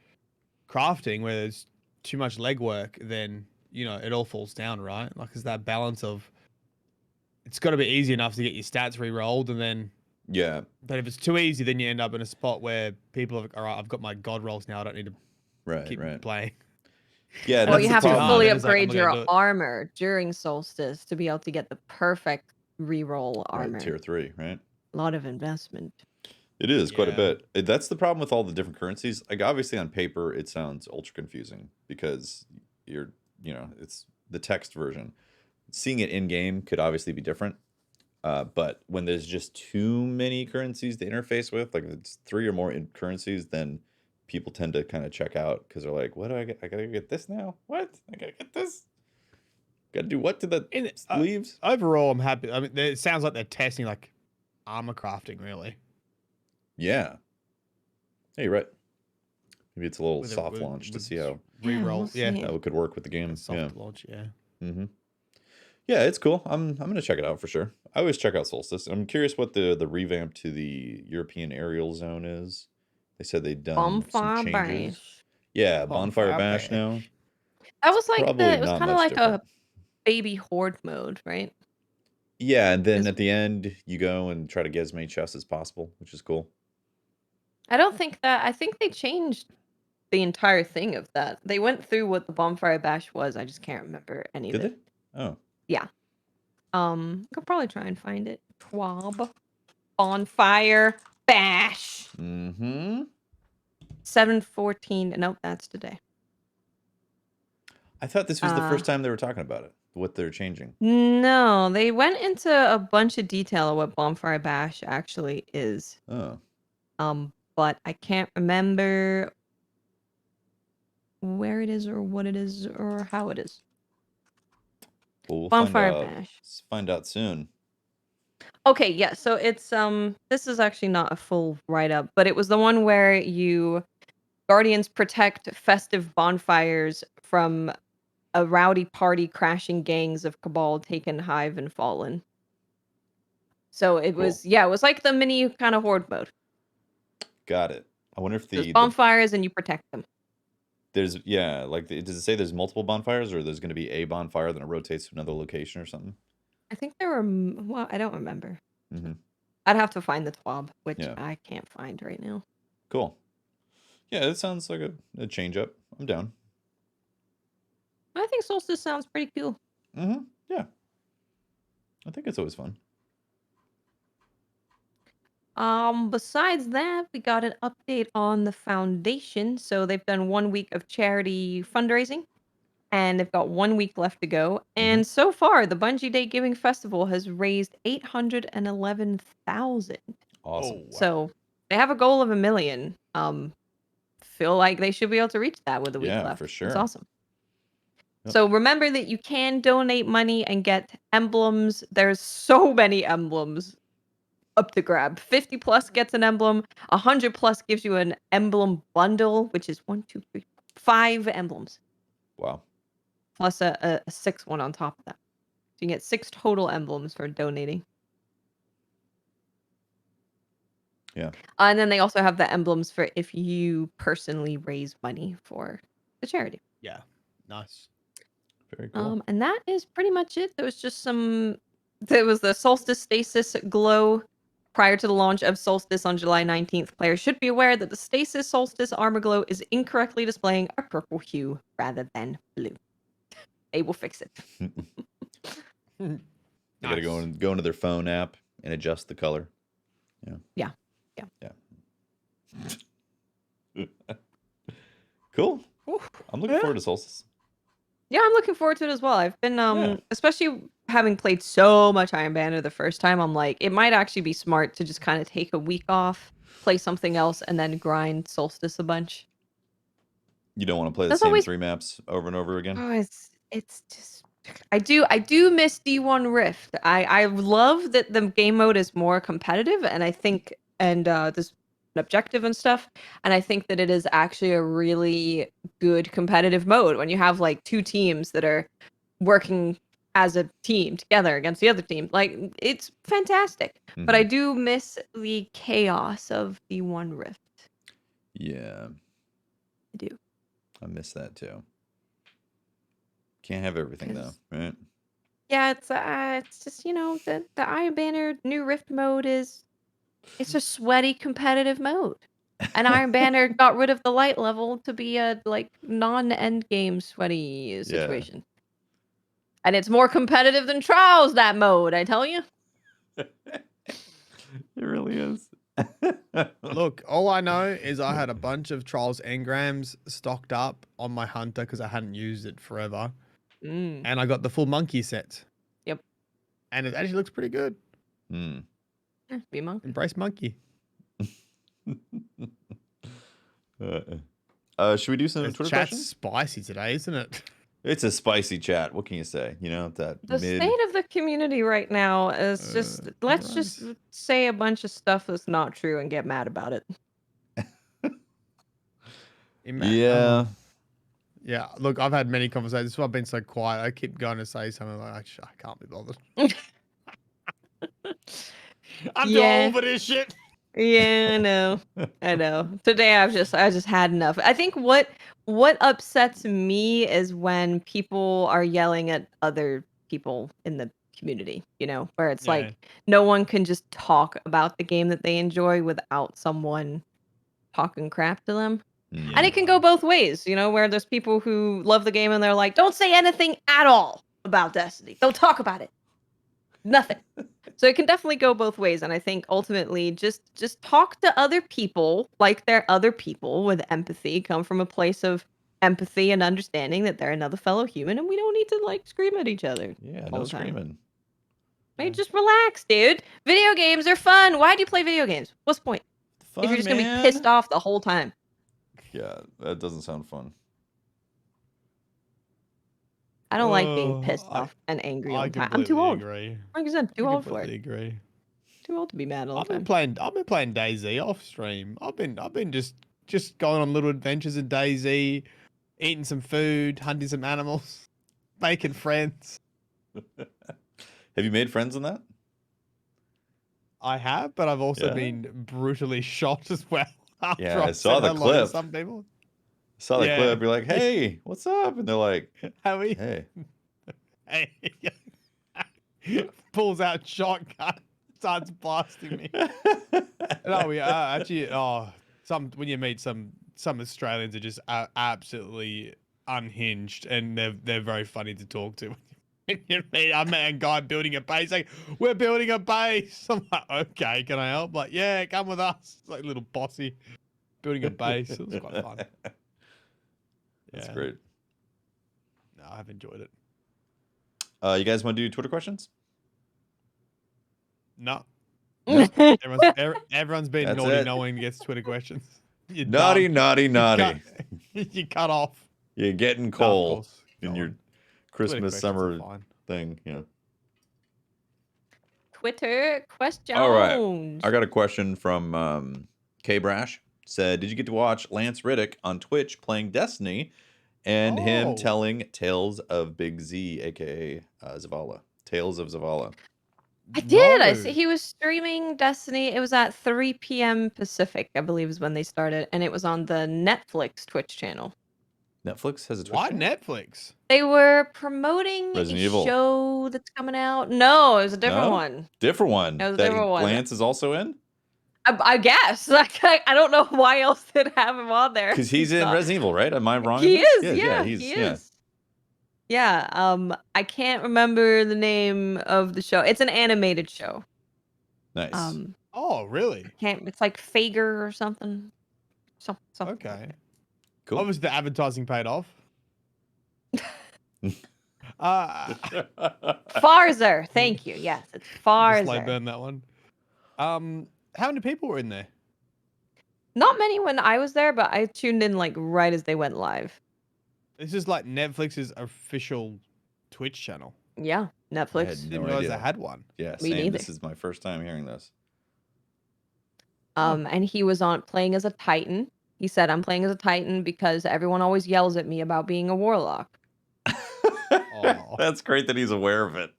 crafting where there's too much legwork, then, it all falls down, right? Like, it's that balance of it's got to be easy enough to get your stats re-rolled, and then Yeah. but if it's too easy, then you end up in a spot where people are, all right, I've got my god rolls now. I don't need to keep playing. Yeah, Well, you have to fully It's like, I'm upgrade not gonna do your it. armor during Solstice to be able to get the perfect reroll armor. Right, tier 3, right? A lot of investment. It is quite a Yeah. bit. That's the problem with all the different currencies. Like, obviously on paper, it sounds ultra confusing because it's the text version. Seeing it in game could obviously be different. But when there's just too many currencies to interface with, like if it's 3 or more currencies, then people tend to kind of check out because they're like, what do I get? I gotta get this now? What? I gotta get this? Gotta do what to the sleeves? Overall, I'm happy. I mean, it sounds like they're testing like armor crafting, really. Yeah. Hey, you're right. Maybe it's a little With soft launch to see how Reroll, yeah. see. how it could work with the game. Soft launch, yeah. Mm-hmm. Yeah, it's cool. I'm gonna check it out for sure. I always check out Solstice. I'm curious what the revamp to the European aerial zone is. They said they'd done Bonfire some changes. Bash. Yeah, Bonfire Bash now. That was like Probably it was not kind of much like different. a baby horde mode, right? Yeah, and then Is- at the end you go and try to get as many chests as possible, which is cool. I think they changed the entire thing of that. They went through what the Bonfire Bash was. I just can't remember any Did of it. they? Oh. Yeah. I could probably try and find it. Twab. Bonfire Bash. Mm-hmm. 7/14. Nope, that's today. I thought this was the first time they were talking about it. What they're changing. No, they went into a bunch of detail of what Bonfire Bash actually is. Oh. But I can't remember where it is or what it is or how it is. Well, we'll Bonfire find out. Bash. Let's find out soon. Okay, yeah, so it's this is actually not a full write-up, but it was the one where you Guardians protect festive bonfires from a rowdy party crashing gangs of Cabal taken Hive and Fallen. So it was it was like the mini kind of horde mode. Got it. I wonder if There's bonfires and you protect them. There's like does it say there's multiple bonfires, or there's going to be a bonfire then it rotates to another location or something? I think there were well, I don't remember. Mm-hmm. I'd have to find the TWAB, which Yeah. I can't find right now. Cool. Yeah, it sounds like a change up. I'm down. I think Solstice sounds pretty cool. Mm-hmm. Yeah. I think it's always fun. Besides that, we got an update on the foundation. So they've done 1 week of charity fundraising, and they've got 1 week left to go. And so far, the Bungie Day Giving Festival has raised 811,000. Awesome. Oh, wow. So they have a goal of 1 million. Feel like they should be able to reach that with a week Yeah, left. for sure. It's awesome. Yep. So remember that you can donate money and get emblems. There's so many emblems up to grab. 50 plus gets an emblem. 100 plus gives you an emblem bundle, which is 1, 2, 3, 5 emblems. Wow. Plus a 6th one on top of that. So you can get 6 total emblems for donating. Yeah. And then they also have the emblems for if you personally raise money for the charity. Yeah. Nice. Very cool. And that is pretty much it. There was the Solstice Stasis Glow prior to the launch of Solstice on July 19th. Players should be aware that the Stasis Solstice Armor Glow is incorrectly displaying a purple hue rather than blue. They will fix it. They gotta go into their phone app and adjust the color. Yeah. Cool. I'm looking forward to Solstice. Yeah, I'm looking forward to it as well. I've been especially having played so much Iron Banner the first time, I'm like, it might actually be smart to just kind of take a week off, play something else, and then grind Solstice a bunch. You don't want to play the same 3 maps over and over again? Oh, it's just I do miss D1 Rift. I love that the game mode is more competitive, and I think there's an objective and stuff, and I think that it is actually a really good competitive mode when you have like 2 teams that are working as a team together against the other team. Like, it's fantastic. But I do miss the chaos of D1 Rift. Yeah. I do. I miss that too. Can't have everything though, right? Yeah, it's just, the Iron Banner new Rift mode it's a sweaty competitive mode. And Iron Banner got rid of the light level to be a like non-end game sweaty situation. And it's more competitive than Trials, that mode, I tell you. It really is. Look, all I know is I had a bunch of Trials engrams stocked up on my Hunter because I hadn't used it forever. And I got the full monkey set. Yep. And it actually looks pretty good. Be monkey. Embrace monkey. Should we do some Twitter questions? Spicy today, isn't it? It's a spicy chat. What can you say? The state of the community right now is just let's just say a bunch of stuff that's not true and get mad about it. Yeah. Yeah, look, I've had many conversations. That's why I've been so quiet. I keep going to say something like, I can't be bothered. I'm too old for this shit. Yeah, I know. Today I just had enough. I think what upsets me is when people are yelling at other people in the community, where it's like no one can just talk about the game that they enjoy without someone talking crap to them. Yeah. And it can go both ways, where there's people who love the game and they're like, don't say anything at all about Destiny. Don't talk about it. Nothing. So it can definitely go both ways. And I think ultimately just talk to other people like they're other people with empathy, come from a place of empathy and understanding that they're another fellow human and we don't need to scream at each other. Yeah, no screaming. Hey, just relax, dude. Video games are fun. Why do you play video games? What's the point? If you're just going to be pissed off the whole time. Yeah, that doesn't sound fun. I don't like being pissed off and angry all the time. I'm too old. Agree. Like I said, too old for it. Agree. Too old to be mad all the time. I've been playing DayZ off stream. I've been just going on little adventures in DayZ, eating some food, hunting some animals, making friends. Have you made friends in that? I have, but I've also been brutally shot as well. Yeah, I saw the clip. Some people. Saw that clip. You're like, hey, what's up? And they're like, how are you? Hey. Hey. Pulls out shotgun, starts blasting me. No, we are actually. When you meet some Australians are just absolutely unhinged, and they're very funny to talk to. I met a guy building a base. Like, we're building a base. I'm like, okay, can I help? Like, yeah, come with us. It's like little bossy building a base. It was quite fun. That's great. No, I've enjoyed it. You guys want to do Twitter questions? No. Everyone's been naughty. It. No one gets Twitter questions. You're naughty, done. naughty. You cut off. You're getting coal no, in your Christmas summer thing. Yeah. Twitter questions. All right. I got a question from K Brash. Said, did you get to watch Lance Reddick on Twitch playing Destiny and him telling Tales of Big Z, aka Zavala? Tales of Zavala. I did. I see he was streaming Destiny. It was at 3 p.m. Pacific, I believe is when they started, and it was on the Netflix Twitch channel. Netflix has a Twitch channel? Netflix? They were promoting Resident a Evil. show that's coming out. No, it was a different one. Different one. It was a different one. Lance is also in? I guess. Like, I don't know why else they'd have him on there. Because he's in Resident Evil, right? Am I wrong? He is. Yeah, he is. Yeah. I can't remember the name of the show. It's an animated show. Nice. Oh, really? It's like Fager or something. Something. Okay. Cool. Obviously, the advertising paid off. Farzer. Thank you. Yes, it's Farzer. Just burn that one. How many people were in there? Not many when I was there, but I tuned in like right as they went live. This is like Netflix's official Twitch channel. Yeah, Netflix. I didn't realize I had one. Yeah, same. This is my first time hearing this. And he was playing as a Titan. He said, "I'm playing as a Titan because everyone always yells at me about being a Warlock." That's great that he's aware of it.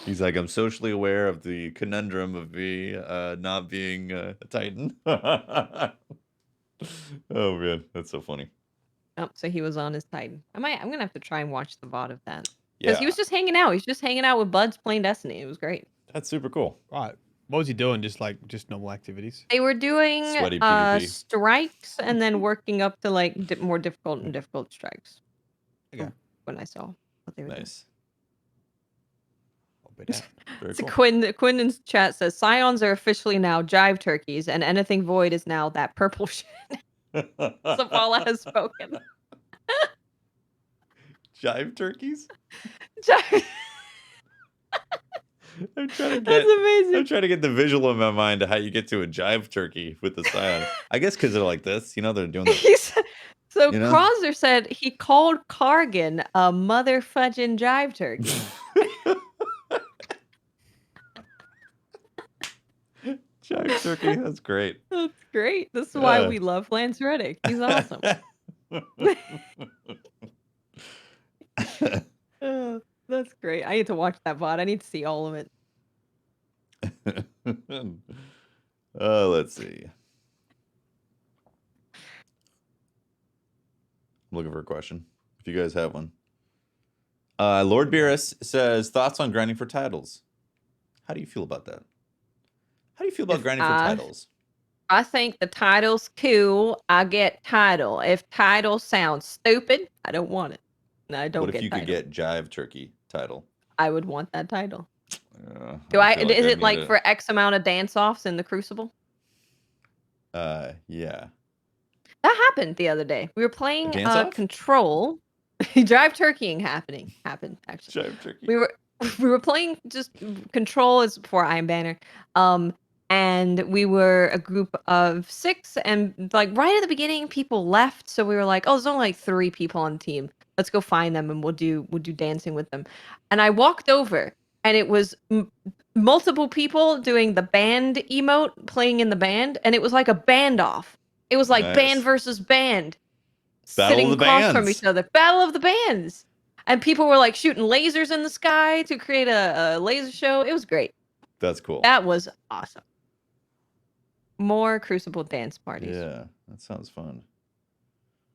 He's like, I'm socially aware of the conundrum of me not being a Titan. Oh man, that's so funny. Oh, so he was on his Titan. I'm gonna have to try and watch the VOD of that because he was just hanging out. He's just hanging out with buds playing Destiny. It was great. That's super cool. Right. What was he doing? Just normal activities? They were doing strikes and then working up to like more difficult and difficult strikes. Okay. When I saw what they were doing. Very cool. Quinden's chat says Scions are officially now jive turkeys, and anything void is now that purple shit. Zavala has spoken. Jive turkeys? Jive. That's amazing. I'm trying to get the visual in my mind of how you get to a jive turkey with the Scion. I guess because they're like this, they're doing that. So Crosser said he called Kargan a mother fudging jive turkey. Jive turkey, that's great. That's great. This is why we love Lance Reddick. He's awesome. That's great. I need to watch that VOD. I need to see all of it. Let's see. I'm looking for a question. If you guys have one. Lord Beerus says, thoughts on grinding for titles. How do you feel about that? How do you feel about grinding for titles? I think the title's cool. I get title. If title sounds stupid, I don't want it. No, I don't. What if you could get Jive Turkey title? I would want that title. Is it like for X amount of dance-offs in the Crucible? Yeah. That happened the other day. We were playing Control. Jive Turkeying happened actually. Jive Turkey. We were playing just Control is before Iron Banner. And we were a group of 6, and like right at the beginning, people left. So we were like, "Oh, there's only like 3 people on the team. Let's go find them, and we'll do dancing with them." And I walked over, and it was multiple people doing the band emote, playing in the band, and it was like a band off. It was like band versus band, sitting across from each other. Battle of the bands, and people were like shooting lasers in the sky to create a laser show. It was great. That's cool. That was awesome. More Crucible dance parties. Yeah, that sounds fun.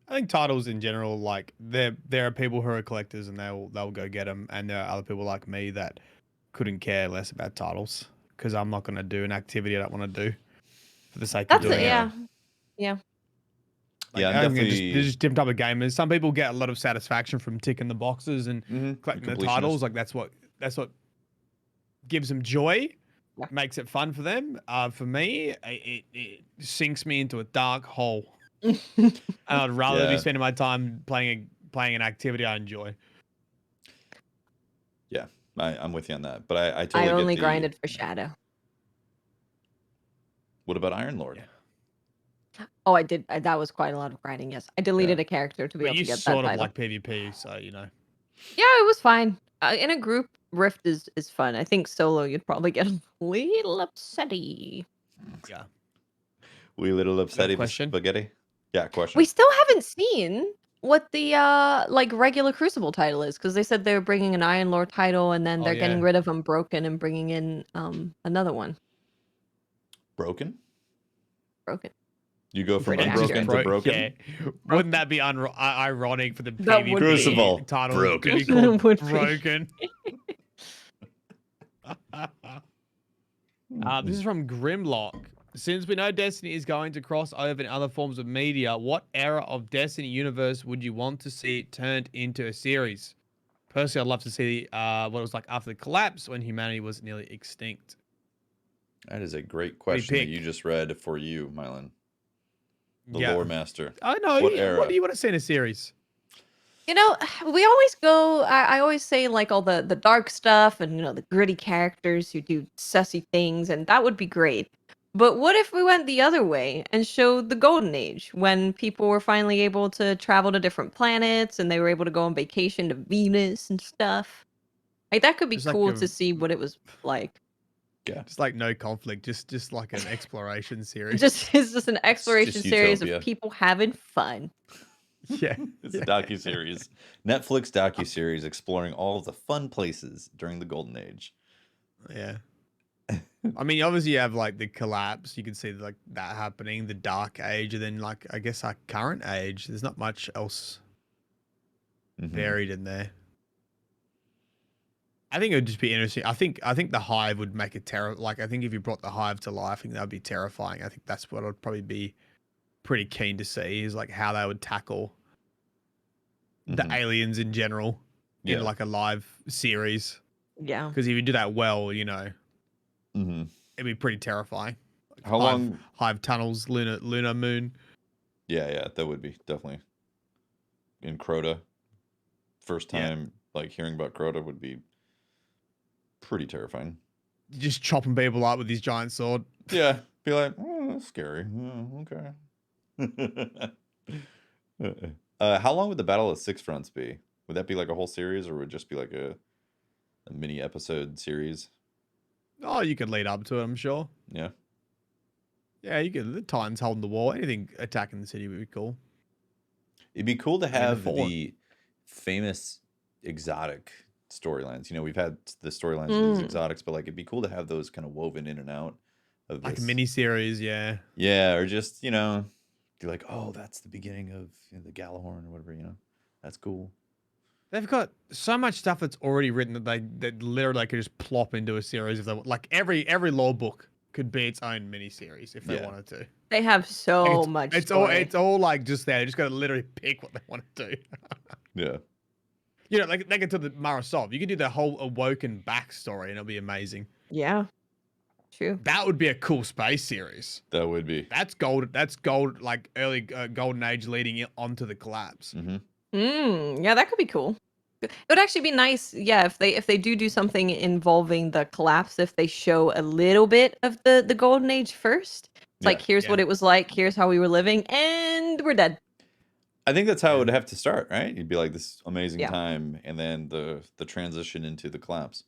I think titles in general, like there are people who are collectors and they'll go get them, and there are other people like me that couldn't care less about titles because I'm not going to do an activity I don't want to do for the sake of That's it. doing it. Yeah. Yeah. Like, Yeah, I'm I think definitely there's just different type of gamers. Some people get a lot of satisfaction from ticking the boxes and collecting the titles. Like that's what gives them joy, makes it fun for them. For me, it sinks me into a dark hole. And I'd rather be spending my time playing an activity I enjoy. Yeah, I'm with you on that. But I I totally only get the. grinded for Shadow. What about Iron Lord? Oh, I did. That was quite a lot of grinding. Yes, I deleted a character to be able to get that title. You sort of like PvP, so you know. Yeah, it was fine. In a group, Rift is fun. I think solo, you'd probably get a little upsetty. Yeah. We little upsetty question? spaghetti. Yeah, question. We still haven't seen what the like regular Crucible title is, because they said they were bringing an Iron Lord title and then they're getting rid of Unbroken and bringing in another one. Broken? Broken. You go from Pretty unbroken accurate. to broken? Yeah. Wouldn't that be ironic for the That would PvP Crucible. title Broken. to be called Would be. Broken? This is from Grimlock. Since we know Destiny is going to cross over in other forms of media, what era of Destiny universe would you want to see turned into a series? Personally, I'd love to see what it was like after the collapse when humanity was nearly extinct. That is a great What do you question that pick? you just read for you, Mylan. The Yeah. lore master. I know. What era? What do you want to see in a series? You know, we always go. I always say like all the dark stuff and the gritty characters who do sussy things, and that would be great. But what if we went the other way and showed the Golden Age when people were finally able to travel to different planets and they were able to go on vacation to Venus and stuff? Like that could be Just like cool a- to see what it was like. Yeah. Just like no conflict, just like an exploration series. It's just an exploration series utopia. of people having fun. Yeah. It's a docuseries. Netflix docuseries exploring all of the fun places during the Golden Age. Yeah. I mean, obviously you have like the collapse. You can see like that happening, the dark age, and then like I guess our current age. There's not much else buried in there. I think it would just be interesting. I think the Hive would make it like I think if you brought the Hive to life, I think that would be terrifying. I think that's what I'd probably be pretty keen to see is like how they would tackle the aliens in general in like a live series. Yeah. Because if you do that well, it'd be pretty terrifying. Like How long? Hive tunnels, lunar moon. Yeah, that would be definitely in Crota. First time like hearing about Crota would be pretty terrifying. Just chopping people up with his giant sword. Yeah, be like, oh, that's scary. Oh, okay. How long would the Battle of Six Fronts be? Would that be like a whole series, or would it just be like a mini episode series? Oh, you could lead up to it, I'm sure. Yeah. Yeah, you could. The Titans holding the wall. Anything attacking the city would be cool. It'd be cool to have the famous exotic storylines. We've had the storylines of these exotics, but like it'd be cool to have those kind of woven in and out of this. Like a mini series, yeah. Yeah, or just, be like, oh, that's the beginning of the Galahorn or whatever, That's cool. They've got so much stuff that's already written that literally could just plop into a series if they like every lore book could be its own mini series if they wanted to. They have so much. It's all like just there. You just got to literally pick what they want to do. Yeah. Like they get to the Marasov. You could do the whole Awoken backstory and it'll be amazing. Yeah. True. That would be a cool space series. That would be. That's gold. That's gold. Like early golden age leading onto the collapse. Yeah, that could be cool. It would actually be nice, if they do something involving the collapse, if they show a little bit of the golden age first. It's like, here's what it was like, here's how we were living, and we're dead. I think that's how it would have to start, right? You'd be like this amazing time, and then the transition into the collapse.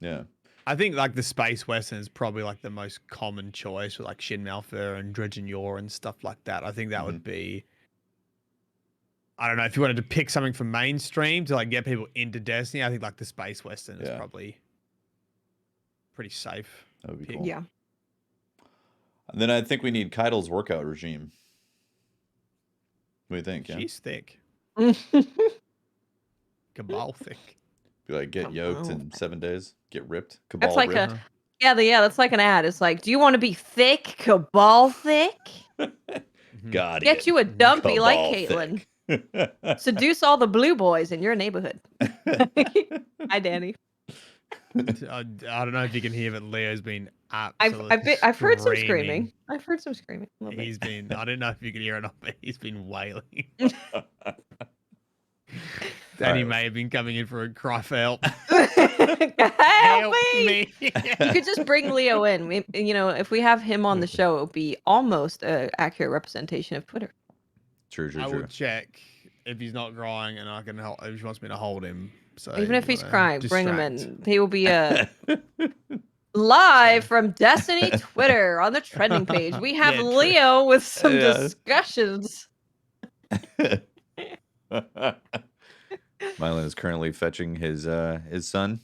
Yeah. I think like the space western is probably like the most common choice with like Shin Malphur and Dredgen Yor and stuff like that. I think that would be. I don't know if you wanted to pick something from mainstream to like get people into Destiny. I think like the space western is probably pretty safe. That would be cool. Yeah. And then I think we need Keidel's workout regime. do you think? Yeah. She's thick. Cabal thick. Be like, get yoked in 7 days. Get ripped. Cabal That's like ripped. that's like an ad. It's like, do you want to be thick, cabal thick? Got Get you a dumpy like Cabal Caitlyn. thick. Seduce all the blue boys in your neighborhood. Hi, Danny. I don't know if you can hear, but Leo's been absolutely. I've heard some screaming. I've heard some screaming. He's been. I don't know if you can hear it or not, but he's been wailing. Danny may have been coming in for a cry for help. Help me! You could just bring Leo in. If we have him on the show, it would be almost an accurate representation of Twitter. True. I will check if he's not crying, and I can help if he wants me to hold him. So even if he's crying, bring him distract. in. He will be live from Destiny Twitter on the trending page. We have Leo with some discussions. Mylan is currently fetching his son,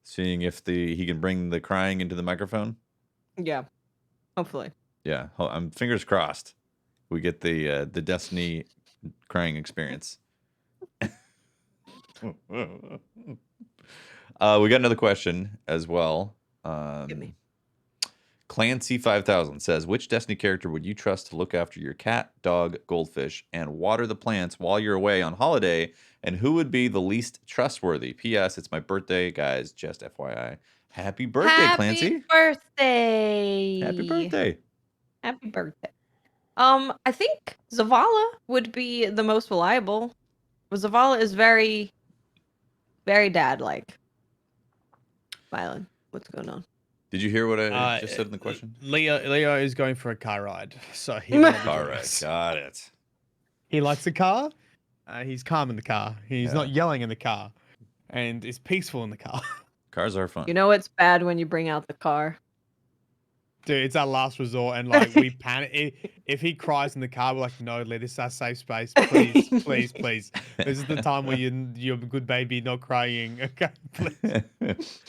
seeing if he can bring the crying into the microphone. Yeah, hopefully. Yeah, I'm fingers crossed. We get the Destiny crying experience. We got another question as well. Give me. Clancy 5000 says, which Destiny character would you trust to look after your cat, dog, goldfish, and water the plants while you're away on holiday? And who would be the least trustworthy? P.S. It's my birthday, guys. Just FYI. Happy birthday, Clancy. Happy birthday. Happy birthday. Happy birthday. I think Zavala would be the most reliable. Zavala is very, very dad-like. Mylan, what's going on? Did you hear what I just said in the question? Leo is going for a car ride, so car ride. Got it. He likes the car. He's calm in the car. He's not yelling in the car, and is peaceful in the car. Cars are fun. You know it's bad when you bring out the car. Dude, it's our last resort, and like we panic. If he cries in the car, we're like, no, let this is our safe space, please, please, please. This is the time where you're a good baby, not crying. Okay, please.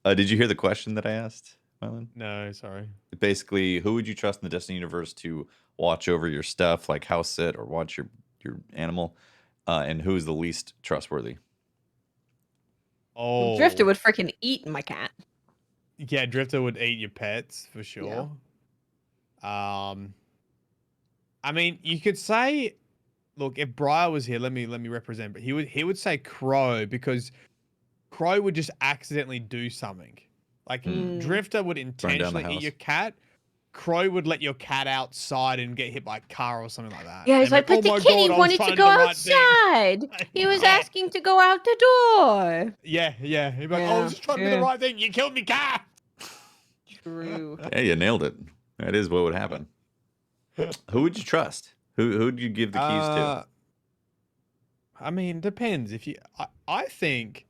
Did you hear the question that I asked, Mylan? No, sorry. Basically, who would you trust in the Destiny universe to watch over your stuff, like house sit or watch your animal, and who is the least trustworthy? Oh, Drifter would freaking eat my cat. Yeah, Drifter would eat your pets for sure. Yeah. I mean, you could say, look, if Briar was here, let me represent, but he would say Crow, because Crow would just accidentally do something. Like Drifter would intentionally eat your cat. Crow would let your cat outside and get hit by a car or something like that. Yeah, he's like, but the kitty wanted to go outside. He was asking to go out the door. Yeah. He'd be like, I was just trying to do the right thing. You killed me cat. True. Yeah, you nailed it. That is what would happen. Who would you trust? Who'd you give the keys to? I mean, depends. I think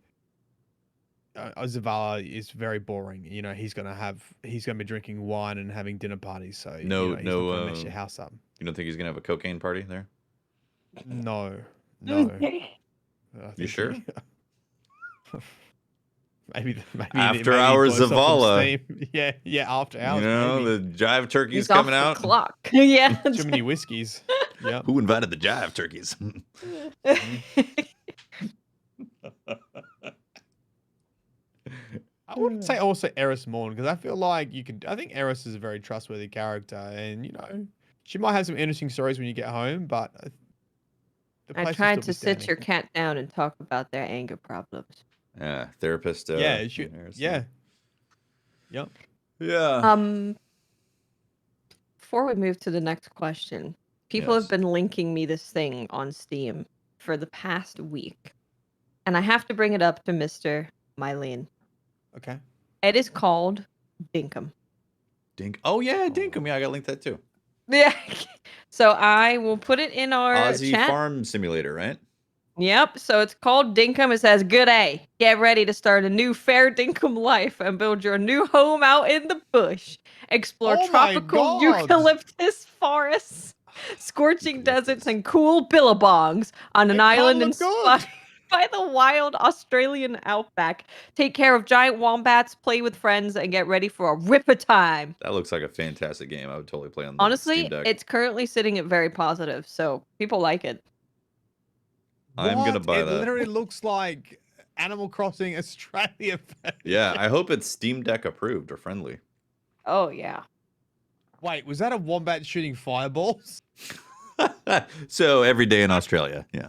Zavala is very boring. You know, he's gonna be drinking wine and having dinner parties. So he's not gonna mess your house up. You don't think he's gonna have a cocaine party there? No. You sure? maybe after hours Zavala. Yeah, after hours. You know, maybe. the jive turkeys He's coming off out. the clock. Yeah. Too many whiskeys. Yeah. Who invited the jive turkeys? I wouldn't say also Eris Morn, because I feel like I think Eris is a very trustworthy character, and you know, she might have some interesting stories when you get home, but I tried to sit your cat down and talk about their anger problems. Yeah, therapist. Yeah. Yep. Yeah. Before we move to the next question, people have been linking me this thing on Steam for the past week, and I have to bring it up to Mr. Mylene. Okay. It is called Dinkum. Oh yeah, Dinkum. Yeah, I got linked that too. Yeah. So I will put it in our Aussie chat. Farm Simulator, right? Yep. So it's called Dinkum. It says, "Good day. Get ready to start a new fair Dinkum life and build your new home out in the bush. Explore tropical eucalyptus forests, scorching deserts, and cool billabongs on an island inspired." by the wild Australian outback. Take care of giant wombats, play with friends, and get ready for a ripper time. That looks like a fantastic game. I would totally play on the Steam Honestly, Deck. it's currently sitting at very positive, so people like it. I'm gonna buy It that. literally looks like Animal Crossing Australia. Yeah, I hope it's Steam Deck approved or friendly. Oh yeah. Wait, was that a wombat shooting fireballs? So every day in Australia, yeah.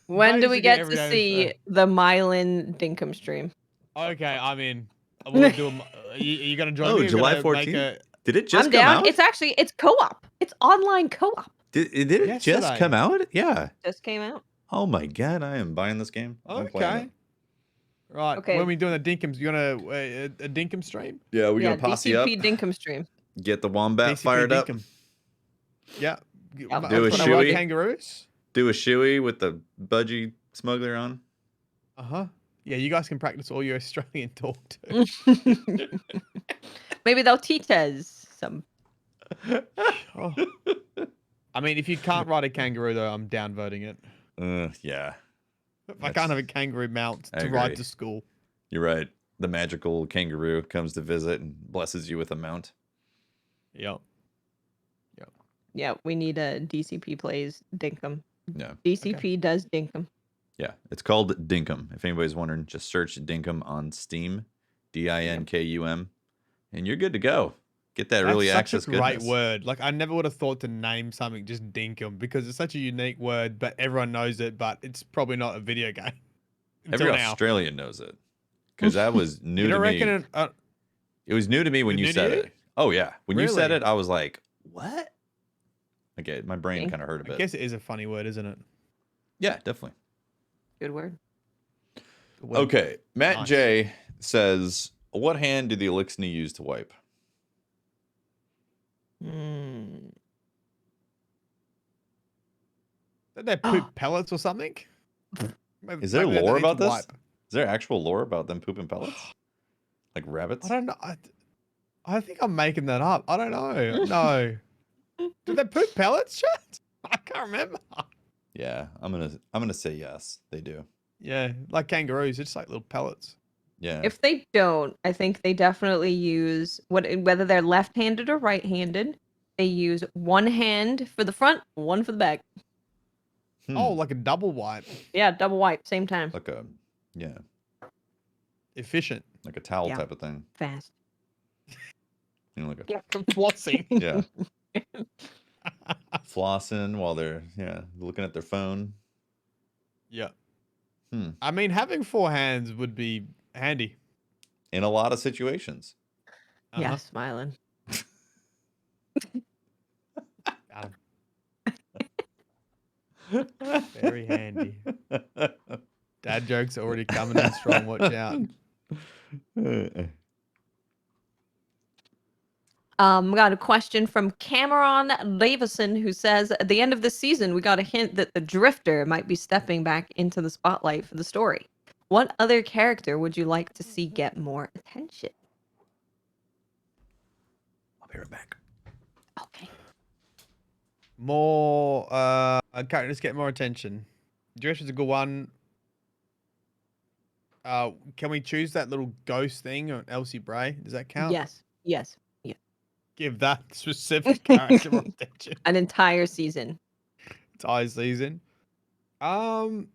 When do we Basically get every to day in see the Mylan Dinkum stream? Okay, I'm in. We'll do are you gonna join me? Oh, We're July gonna make 14th. Did it just I'm come down. out? It's co-op. It's online co-op. Did it just Yesterday. come out? Yeah. Just came out. Oh my god, I am buying this game. I'm playing Okay. it. Right. Okay. When are we doing the Dinkums? You want a Dinkum stream? Yeah, we're Yeah, gonna posse up. DCP Dinkum stream. Get the wombat DCP fired up. Dinkum. Yeah. Do a Ride shoey. kangaroos. Do a shoey with the budgie smuggler on. Yeah, you guys can practice all your Australian talk too. Maybe they'll teach us some. Oh. I mean, if you can't ride a kangaroo though, I'm downvoting it. Yeah. If I can't have a kangaroo mount I to ride agree. to school. You're right. The magical kangaroo comes to visit and blesses you with a mount. Yep. Yeah, we need a DCP plays Dinkum. Yeah. DCP does Dinkum. Yeah. It's called Dinkum. If anybody's wondering, just search Dinkum on Steam. Dinkum. And you're good to go. Get that early access That's such a great goodness. word. Like I never would have thought to name something just Dinkum because it's such a unique word, but everyone knows it. But it's probably not a video game. Every Until now. Australian knows it. Because that was new You to don't me. reckon It was new to me when It you new to said you? it. Oh, yeah. When you said Really? it, I was like, what? Okay, my brain Okay. kind of hurt a I bit. guess it is a funny word, isn't it? Yeah, definitely. Good word. The word- Okay, Matt Nice. J says, what hand did the Eliksni use to wipe? Hmm. Did they poop pellets or something? Is there Maybe they lore need to about this? wipe. Is there actual lore about them pooping pellets? Like rabbits? I don't know. I think I'm making that up. I don't know. No. Did they poop pellets, chat? I can't remember. Yeah, I'm gonna say yes. They do. Yeah, like kangaroos, it's like little pellets. Yeah. If they don't, I think they definitely use whether they're left-handed or right-handed. They use one hand for the front, one for the back. Oh, like a double wipe. Yeah, double wipe, same time. like a Efficient. like a towel Yeah. type of thing. Fast. You know, like a Yeah. Flossing. yeah. Flossing while they're looking at their phone. Yeah. Hmm. I mean, having four hands would be handy. In a lot of situations. Yeah, smiling. Got him. Very handy. Dad jokes are already coming in strong. Watch out. We got a question from Cameron Davison who says, at the end of the season, we got a hint that the Drifter might be stepping back into the spotlight for the story. What other character would you like to see get more attention? I'll be right back. Okay. More characters get more attention. Drifter's a good one. Can we choose that little ghost thing on Elsie Bray? Does that count? Yes. Yes. Give that specific character more attention. An entire season. Entire season. You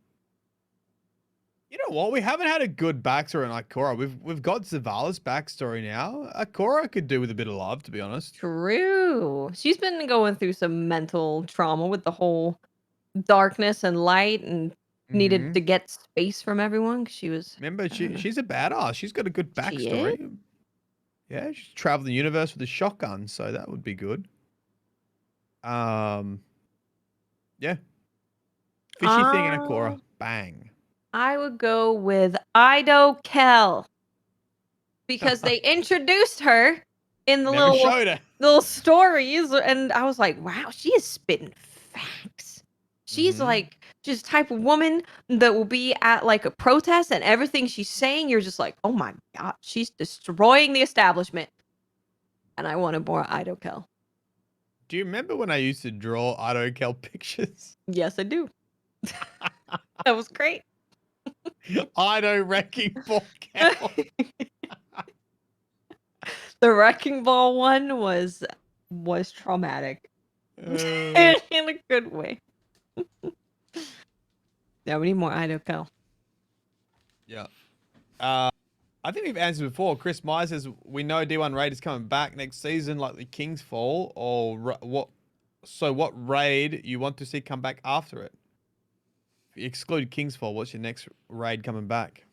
know what? We haven't had a good backstory on Ikora. We've got Zavala's backstory now. Ikora could do with a bit of love, to be honest. True. She's been going through some mental trauma with the whole darkness and light and needed to get space from everyone 'cause she was. Remember, she's a badass. She's got a good She backstory. Yeah, she's traveled the universe with a shotgun, so that would be good. Yeah. Fishy thing in Ikora. Bang. I would go with Ido Kel because they introduced her in the Never showed her. little stories, and I was like, wow, she is spitting facts. She's like just type of woman that will be at like a protest, and everything she's saying, you're just like, oh my god, she's destroying the establishment. And I wanted more Ido Kel. Do you remember when I used to draw Ido Kel pictures? Yes, I do. That was great. I know wrecking ball count. The wrecking ball one was traumatic in a good way. Yeah, we need more Ido. Yeah. I think we've answered before. Chris Meyer says we know D1 raid is coming back next season, like the King's Fall, or what? So what raid you want to see come back after it? If you exclude King's Fall, what's your next raid coming back?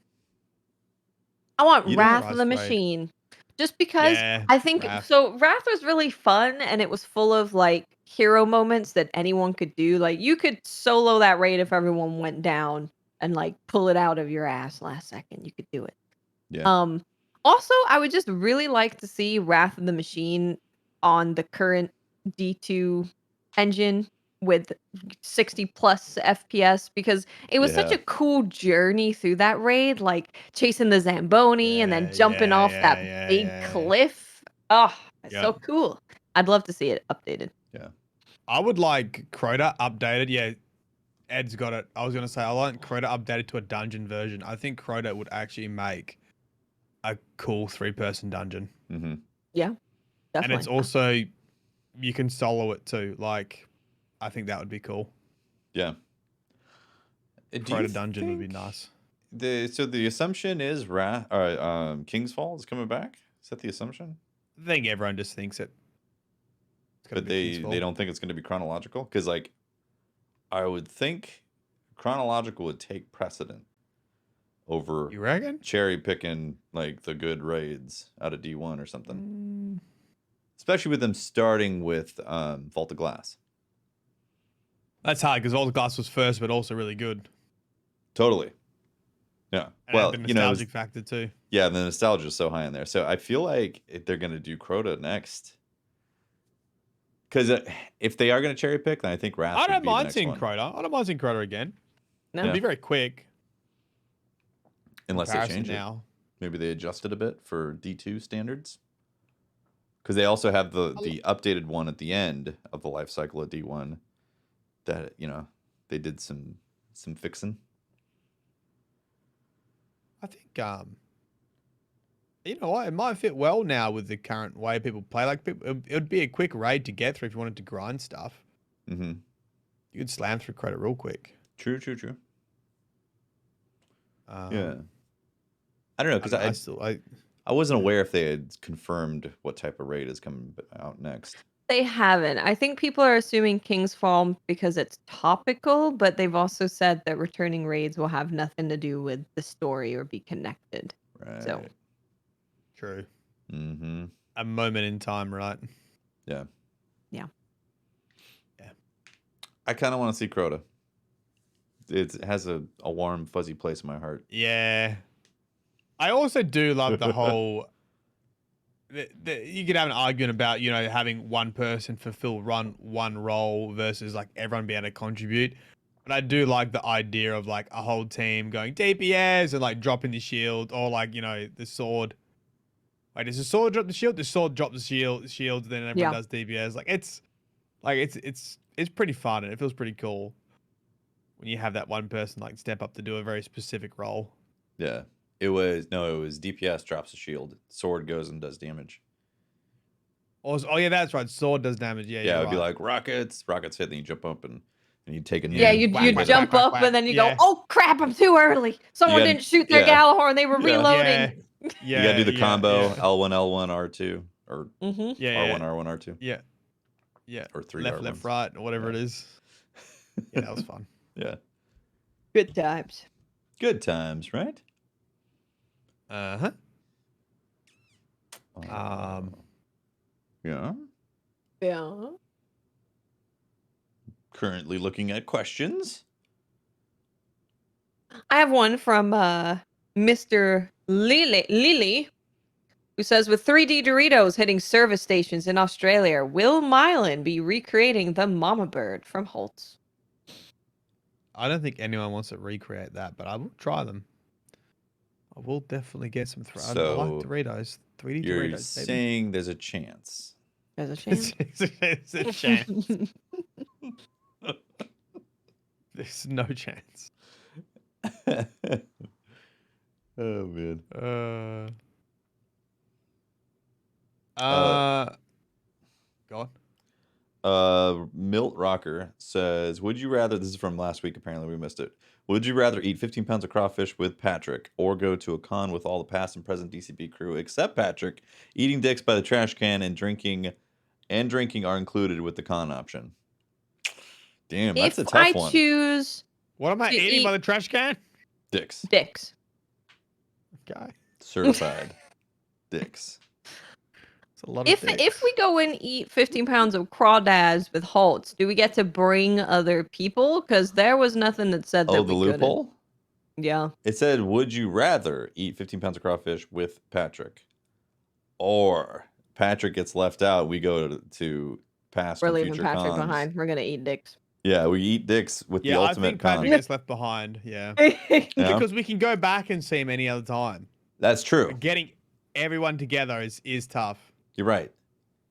I want You Wrath of Rise the raid. Machine. Just because Yeah, I think Wrath. so. Wrath was really fun and it was full of like hero moments that anyone could do. Like you could solo that raid if everyone went down and like pull it out of your ass last second. You could do it. Yeah. Also, I would just really like to see Wrath of the Machine on the current D2 engine with 60 plus FPS because it was such Yeah. a cool journey through that raid, like chasing the Zamboni and then jumping off that big cliff. Oh, it's so cool. I'd love to see it updated. Yeah. I would like Crota updated. Yeah, Ed's got it. I was going to say, I like Crota updated to a dungeon version. I think Crota would actually make a cool 3-person dungeon. Mm-hmm. Yeah, definitely. And it's also, you can solo it too. Like, I think that would be cool. Yeah. Crota dungeon would be nice. So the assumption is King's Fall is coming back? Is that the assumption? I think everyone just thinks it. But they don't think it's going to be chronological? Because, like, I would think chronological would take precedent over You reckon? cherry picking, like, the good raids out of D1 or something. Especially with them starting with Vault of Glass. That's hard because Vault of Glass was first, but also really good. Totally. Yeah. And well, the nostalgic factor too. Yeah, the nostalgia is so high in there. So I feel like they're going to do Crota next. Because if they are going to cherry pick, then I think Wrath. I don't mind seeing Crota. I don't mind seeing Crota again. No. It'll be very quick. Unless they change it. Maybe they adjust it a bit for D2 standards. Because they also have the updated one at the end of the life cycle of D1 that, you know, they did some fixing. I think, you know what, it might fit well now with the current way people play. Like, it would be a quick raid to get through if you wanted to grind stuff. Mm-hmm. You could slam through Crota real quick. True. Yeah. I don't know, because I wasn't aware if they had confirmed what type of raid is coming out next. They haven't. I think people are assuming King's Fall because it's topical, but they've also said that returning raids will have nothing to do with the story or be connected. Right. So. True. Mm-hmm. A moment in time, right? Yeah. Yeah. I kind of want to see Crota. It has a warm, fuzzy place in my heart. Yeah. I also do love the whole... you could have an argument about, you know, having one person fulfill one role versus like everyone being able to contribute. But I do like the idea of like a whole team going DPS and like dropping the shield, or like, you know, the sword. Wait, does the sword drop the shield? The sword drop the shield, then everyone does DPS. It's pretty fun and it feels pretty cool when you have that one person like step up to do a very specific role. Yeah. It was DPS drops a shield. Sword goes and does damage. Oh yeah, that's right. Sword does damage. Yeah, it would be like rockets hit, then you jump up and you take a you jump up and then you go, oh crap, I'm too early. Someone didn't shoot their Galahorn, they were reloading. You gotta do the combo L1, L1, R2, or R1, R1, R2. Yeah. Or 3 left, R1s. left, right, or whatever it is. Yeah, that was fun. Yeah. Good times. Good times, right? Uh-huh. Yeah. Yeah. Currently looking at questions. I have one from Mr. Lily, who says, with 3D Doritos hitting service stations in Australia, will Mylan be recreating the Mama Bird from Holtz? I don't think anyone wants to recreate that, but I will try them. I will definitely get some. I like Doritos. 3D you're Doritos. Saying there's a chance. There's a chance. There's a chance. There's no chance. Oh man. Go on. Milt Rocker says, "Would you rather?" This is from last week. Apparently, we missed it. Would you rather eat 15 pounds of crawfish with Patrick, or go to a con with all the past and present DCP crew except Patrick, eating dicks by the trash can and drinking are included with the con option? Damn, that's a tough I one. choose What am I to eating by eat the trash can? Dicks. dicks. Okay. Certified dicks. It's a lot of dicks. If we go and eat 15 pounds of crawdads with halts, do we get to bring other people? Because there was nothing that said that Oh, we the loophole? couldn't. Yeah. It said, "Would you rather eat 15 pounds of crawfish with Patrick, or Patrick gets left out? We go to past We're and leaving future Patrick cons." behind. We're gonna eat dicks. Yeah, we eat dicks with the I ultimate think con. Patrick gets left behind. Yeah. Yeah. Because we can go back and see him any other time. That's true. Getting everyone together is tough. You're right.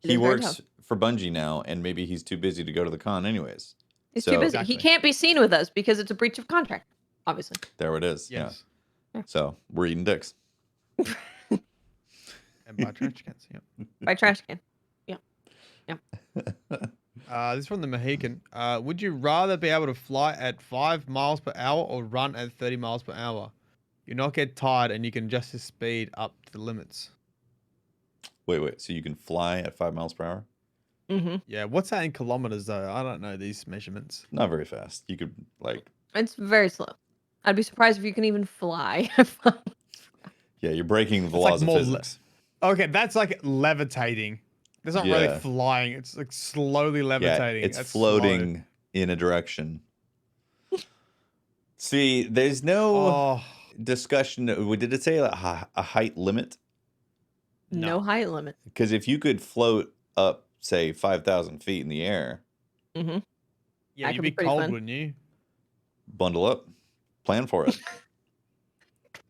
It He is very works tough. for Bungie now, and maybe he's too busy to go to the con anyways. He's So- too busy. Exactly. He can't be seen with us because it's a breach of contract, obviously. There it is. Yes. Yeah. So we're eating dicks. And by trash cans. Yeah. By trash can. This is from the Mohican. Would you rather be able to fly at 5 miles per hour or run at 30 miles per hour? You not get tired and you can adjust your speed up to the limits. Wait. So you can fly at 5 miles per hour? Mm-hmm. Yeah, what's that in kilometers though? I don't know these measurements. Not very fast. You could It's very slow. I'd be surprised if you can even fly. yeah, you're breaking the It's like laws of more physics. Okay, that's like levitating. That's not really Yeah. flying. It's like slowly levitating. Yeah, it's That's floating in a direction. See, there's no slow. Oh, discussion. Did it say a height limit? No height limit. Because if you could float up, say, 5,000 feet in the air, Mm-hmm. yeah, That you'd could be be pretty cold, fun. wouldn't you? bundle up, plan for it.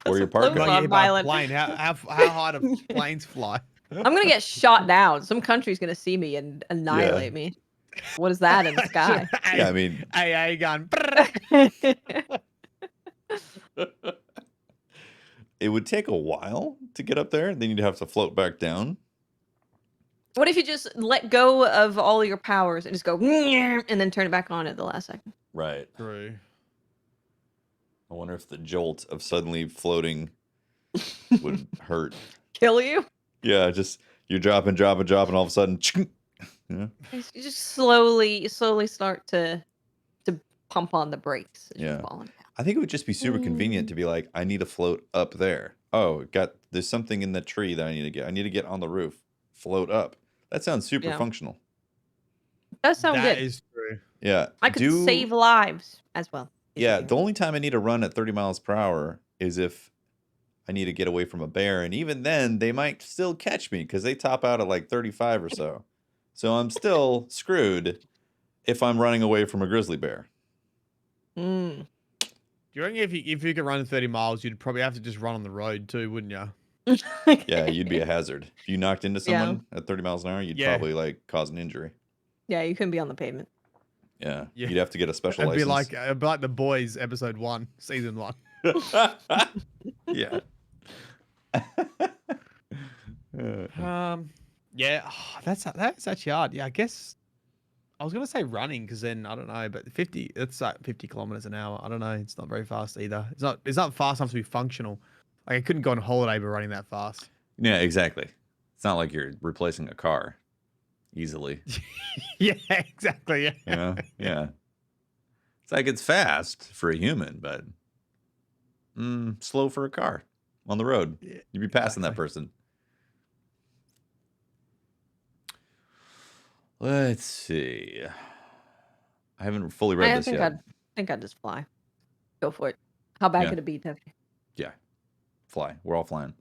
Or your Some folks partner. Not are get hit by a violent. plane. How high do planes fly? I'm gonna get shot down. Some country's gonna see me and annihilate me. What is that in the sky? Yeah, I mean, AA gun. it would take a while to get up there. Then you'd have to float back down. What if you just let go of all your powers and just go and then turn it back on at the last second? Right. True. I wonder if the jolt of suddenly floating would hurt. Kill you? Yeah, just you're dropping, all of a sudden, yeah. You just slowly start to pump on the brakes as Yeah. you're falling. I think it would just be super convenient to be like, I need to float up there. Oh, there's something in the tree that I need to get. I need to get on the roof, float up. That sounds super Yeah. functional. That sounds That good. is true. Yeah. I could save lives as well. Yeah, the only time I need to run at 30 miles per hour is if I need to get away from a bear. And even then, they might still catch me because they top out at like 35 or so. So I'm still screwed if I'm running away from a grizzly bear. Mm. Do you reckon if you could run 30 miles, you'd probably have to just run on the road too, wouldn't you? Yeah, you'd be a hazard. If you knocked into Yeah. someone at 30 miles an hour, you'd Yeah. probably like cause an injury. Yeah, you couldn't be on the pavement. Yeah. Yeah. You'd have to get a special It'd be license. like The Boys, episode 1, season 1. Yeah. Yeah, that's actually hard. Yeah, I guess I was gonna say running because then I don't know, but 50, it's like 50 kilometers an hour. I don't know. It's not very fast either. It's not fast enough to be functional. Like I couldn't go on holiday by running that fast. Yeah, exactly. It's not like you're replacing a car easily. Yeah, exactly. Yeah. You know? Yeah. It's like it's fast for a human, but slow for a car on the road. Yeah, You'd be passing that exactly. person. Let's see. I haven't fully read I this think yet. I'd just fly. Go for it. How bad Yeah. could it be, Tuffy? Yeah. Fly. We're all flying.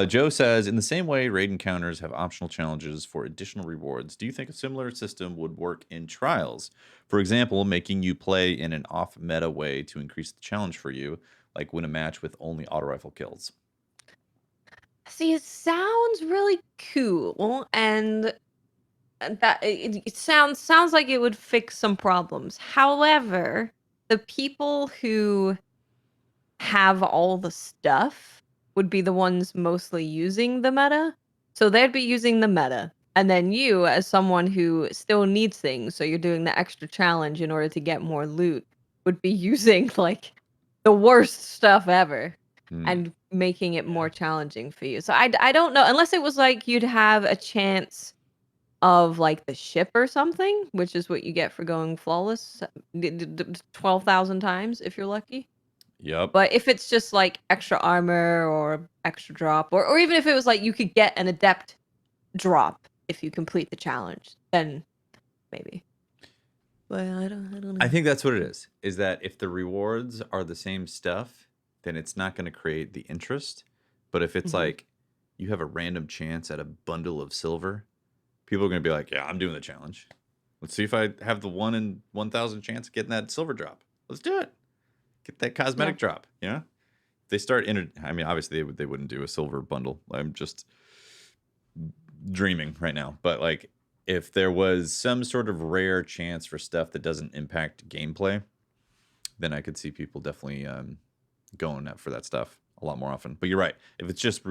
Joe says, in the same way raid encounters have optional challenges for additional rewards, do you think a similar system would work in trials? For example, making you play in an off-meta way to increase the challenge for you, like win a match with only auto rifle kills. See, it sounds really cool, and that it sounds like it would fix some problems. However, the people who have all the stuff would be the ones mostly using the meta. So they'd be using the meta. And then you, as someone who still needs things, so you're doing the extra challenge in order to get more loot, would be using like the worst stuff ever and making it more challenging for you. So I don't know, unless it was like you'd have a chance of like the ship or something, which is what you get for going flawless 12,000 times if you're lucky. Yep. But if it's just like extra armor or extra drop, or even if it was like you could get an adept drop if you complete the challenge, then maybe. But I don't know. I think that's what it is. Is that if the rewards are the same stuff, then it's not going to create the interest. But if it's like you have a random chance at a bundle of silver, people are going to be like, yeah, I'm doing the challenge. Let's see if I have the 1 in 1,000 chance of getting that silver drop. Let's do it. Get that cosmetic drop. You know, if they start. I mean, obviously they wouldn't do a silver bundle. I'm just dreaming right now. But like, if there was some sort of rare chance for stuff that doesn't impact gameplay, then I could see people definitely going up for that stuff a lot more often. But you're right. If it's just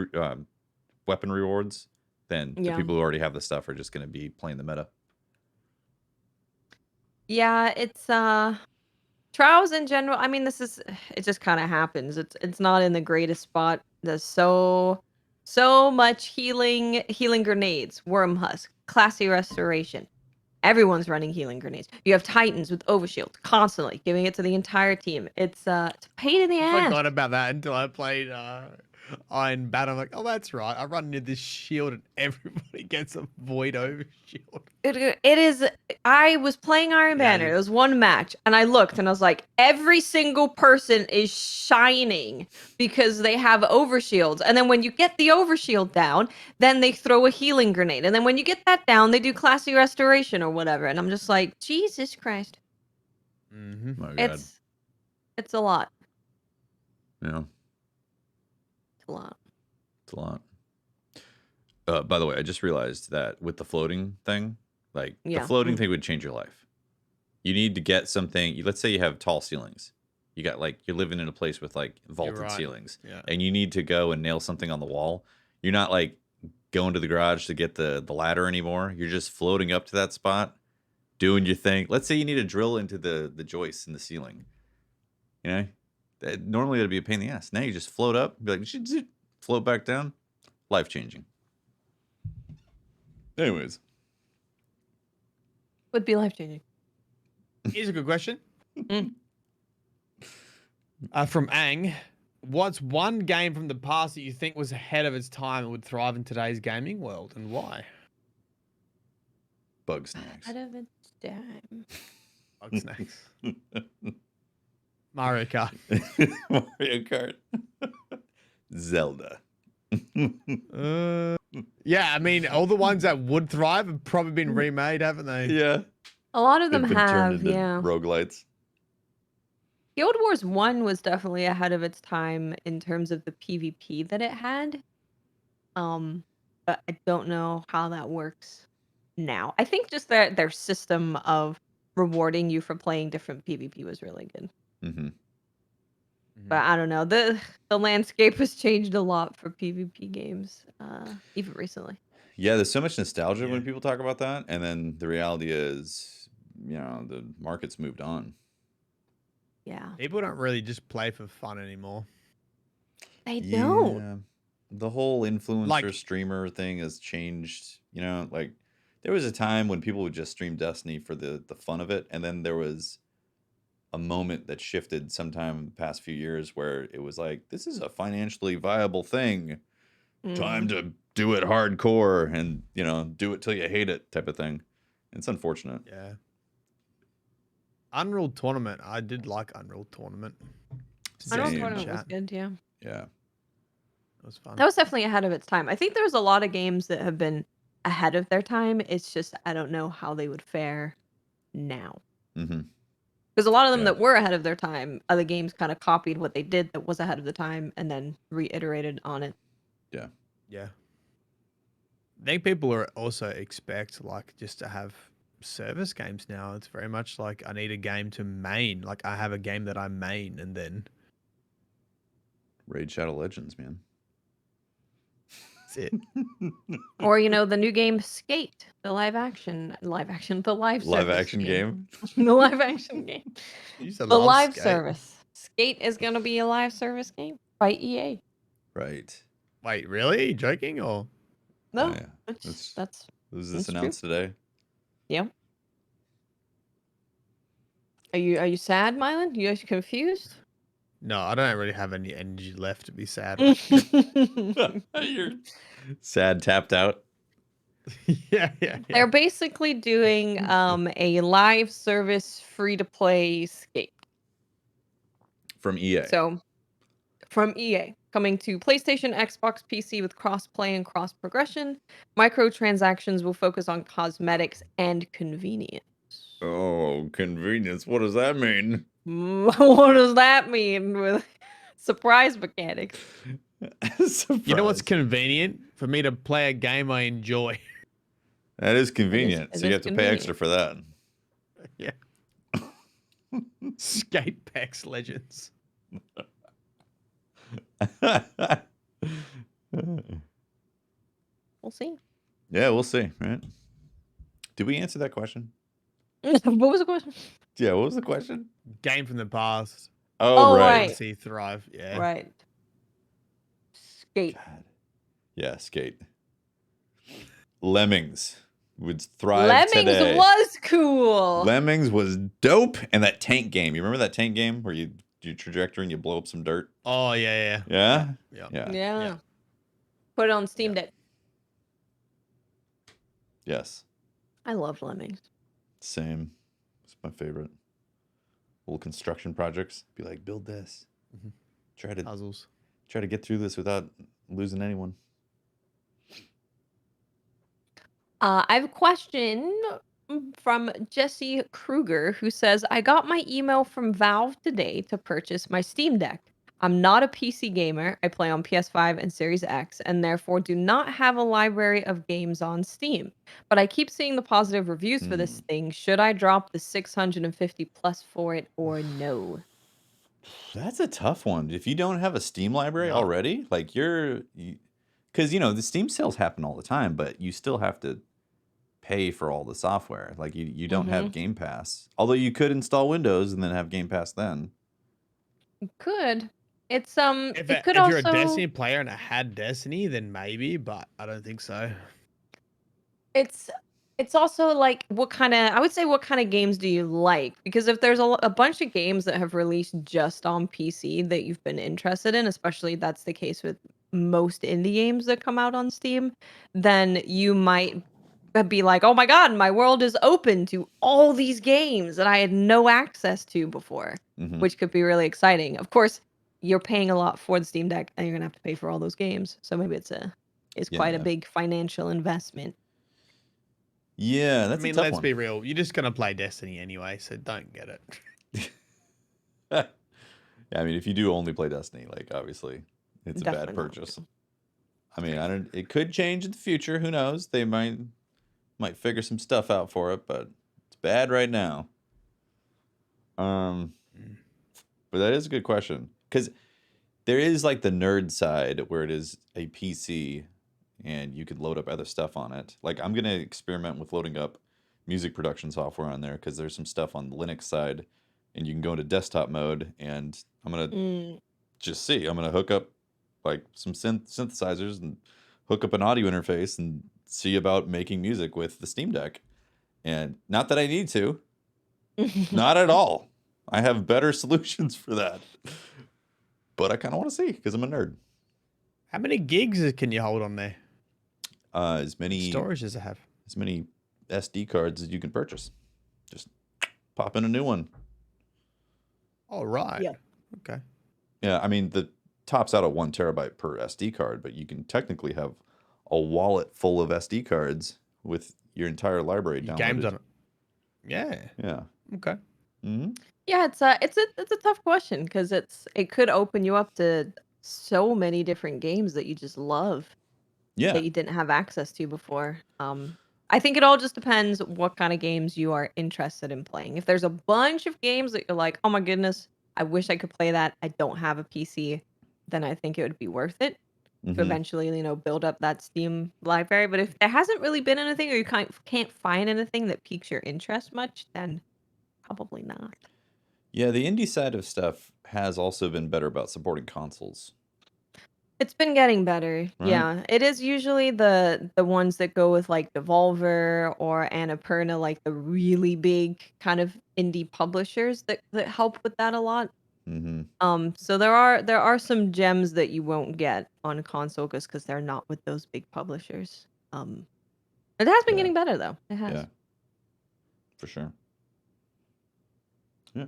weapon rewards, then the people who already have the stuff are just going to be playing the meta. Yeah, it's trials in general. I mean, it just kind of happens. It's not in the greatest spot. There's so much healing grenades, worm husk, classy restoration. Everyone's running healing grenades. You have Titans with overshield constantly giving it to the entire team. It's a pain in the ass. I forgot about that until I played Iron Battle. I'm like, oh, that's right. I run into this shield and everybody gets a void overshield. It is. I was playing Iron Banner. It was one match, and I looked and I was like, every single person is shining because they have overshields. And then when you get the overshield down, then they throw a healing grenade. And then when you get that down, they do classy restoration or whatever. And I'm just like, Jesus Christ. My God. It's a lot. Yeah. It's a lot. It's a lot. By the way, I just realized that with the floating thing, like the floating thing would change your life. You need to get something. Let's say you have tall ceilings. You got like you're living in a place with like vaulted ceilings, and you need to go and nail something on the wall. You're not like going to the garage to get the ladder anymore. You're just floating up to that spot, doing your thing. Let's say you need to drill into the joists in the ceiling. You know, normally that'd be a pain in the ass. Now you just float up, be like, float back down. Life changing. Anyways, Would be life changing. Here's a good question. From Ang, what's one game from the past that you think was ahead of its time and would thrive in today's gaming world, and why? Bug snacks. Ahead of its time. Bug snacks. Mario Kart. Mario Kart. Zelda. Yeah, I mean, all the ones that would thrive have probably been remade, haven't they? Yeah. A lot of them They've been have, turned into roguelites. Guild Wars 1 was definitely ahead of its time in terms of the PvP that it had. But I don't know how that works now. I think just their system of rewarding you for playing different PvP was really good. But I don't know. The landscape has changed a lot for PvP games, even recently. Yeah, there's so much nostalgia when people talk about that, and then the reality is, you know, the market's moved on. Yeah. People don't really just play for fun anymore. They don't. The whole influencer streamer thing has changed. You know, like there was a time when people would just stream Destiny for the fun of it, and then there was a moment that shifted sometime in the past few years where it was like, this is a financially viable thing. Time to do it hardcore and, you know, do it till you hate it type of thing. It's unfortunate. Yeah. Unreal Tournament. I did like Unreal Tournament. Unreal Tournament was good, yeah. Yeah. It was fun. That was definitely ahead of its time. I think there's a lot of games that have been ahead of their time. It's just, I don't know how they would fare now. Because a lot of them that were ahead of their time, other games kind of copied what they did that was ahead of the time and then reiterated on it. Yeah. Yeah. I think people are also expect like just to have service games now. It's very much like I need a game to main. Like I have a game that I main and then Raid Shadow Legends, man. That's it. Or the new game Skate, the live action, the live action game. The live action game. The live service. Skate is gonna be a live service game by EA. Right. Wait, really? Are you joking or? No, Oh, yeah. that's was this announced today? Yeah. Are you sad, Mylan? You guys confused? No, I don't really have any energy left to be sad. You're sad, tapped out. Yeah. They're basically doing a live service free to play Skate. From EA. So from EA, coming to PlayStation, Xbox, PC with cross-play and cross-progression. Microtransactions will focus on cosmetics and convenience. Oh, convenience. What does that mean? What does that mean with surprise mechanics? You know what's convenient? For me to play a game I enjoy. That is convenient. So you have to pay extra for that. Yeah. Skate Packs Legends. We'll see. Yeah, we'll see, right? Did we answer that question? What was the question? Yeah, what was the question? Game from the past. Oh, right. See Thrive. Yeah. Right. Skate. God. Yeah, Skate. Lemmings would thrive Lemmings today. was cool. Lemmings was dope. And that tank game. You remember that tank game where you do trajectory and you blow up some dirt? Oh, yeah. Yeah. Put it on Steam Deck. Yes. I love Lemmings. Same. It's my favorite. Little construction projects. Be like, build this. Mm-hmm. Puzzles. Try to get through this without losing anyone. I have a question from Jesse Kruger, who says, I got my email from Valve today to purchase my Steam Deck. I'm not a PC gamer. I play on PS5 and Series X, and therefore do not have a library of games on Steam. But I keep seeing the positive reviews for this thing. Should I drop the $650 plus for it or no? That's a tough one. If you don't have a Steam library already, like because the Steam sales happen all the time, but you still have to pay for all the software. Like you don't have Game Pass. Although you could install Windows and then have Game Pass then. You could. It's If you're a Destiny player and it had Destiny, then maybe, but I don't think so. It's also like what kind of games do you like? Because if there's a bunch of games that have released just on PC that you've been interested in, especially that's the case with most indie games that come out on Steam, then you might be like, oh my God, my world is open to all these games that I had no access to before, which could be really exciting. Of course, you're paying a lot for the Steam Deck and you're gonna have to pay for all those games. So maybe it's quite a big financial investment. Yeah, that's a tough let's one. be real. You're just gonna play Destiny anyway, so don't get it. Yeah, I mean, if you do only play Destiny, like obviously, it's a bad purchase. I mean, it could change in the future. Who knows? They might figure some stuff out for it, but it's bad right now. But that is a good question because there is like the nerd side where it is a PC and you could load up other stuff on it. Like I'm going to experiment with loading up music production software on there because there's some stuff on the Linux side and you can go into desktop mode and I'm going to just see. I'm going to hook up like some synthesizers and hook up an audio interface and see about making music with the Steam Deck. And not that I need to. Not at all. I have better solutions for that. But I kind of want to see because I'm a nerd. How many gigs can you hold on there? As many storage does it have? As many SD cards as you can purchase. Just pop in a new one. All right. Yeah. Okay. Yeah, I mean the tops out at 1 terabyte per SD card, but you can technically have a wallet full of SD cards with your entire library downloaded. Games on it. Yeah. Yeah. Okay. Yeah, it's a tough question because it could open you up to so many different games that you just love. Yeah. That you didn't have access to before. I think it all just depends what kind of games you are interested in playing. If there's a bunch of games that you're like, oh my goodness, I wish I could play that. I don't have a PC. then I think it would be worth it to Mm-hmm. eventually, build up that Steam library. But if there hasn't really been anything, or you can't find anything that piques your interest much, then probably not. Yeah, the indie side of stuff has also been better about supporting consoles, It's been getting better. right? Yeah. It is usually the ones that go with like Devolver or Annapurna, like the really big kind of indie publishers that help with that a lot. Mm-hmm. So there are some gems that you won't get on console because they're not with those big publishers. It has been Yeah. getting better though. It has. Yeah, for sure. Yeah.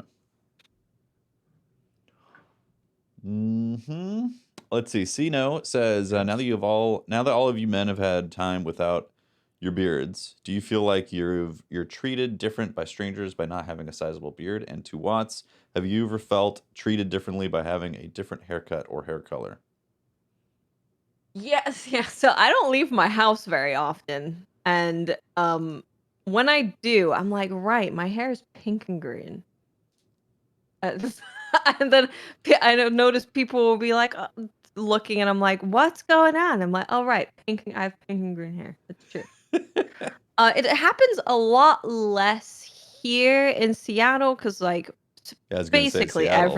Mm-hmm. Let's see. Sino says, now that all of you men have had time without your beards, do you feel like you're treated different by strangers by not having a sizable beard? And to Watts, have you ever felt treated differently by having a different haircut or hair color? Yes, yeah. So I don't leave my house very often, and when I do, I'm like, right, my hair is pink and green. And then I don't notice people will be like looking, and I'm like, "What's going on?" I'm like, "Oh right, I have pink and green hair. That's true." It happens a lot less here in Seattle because, like, Yeah, I was gonna say basically Seattle.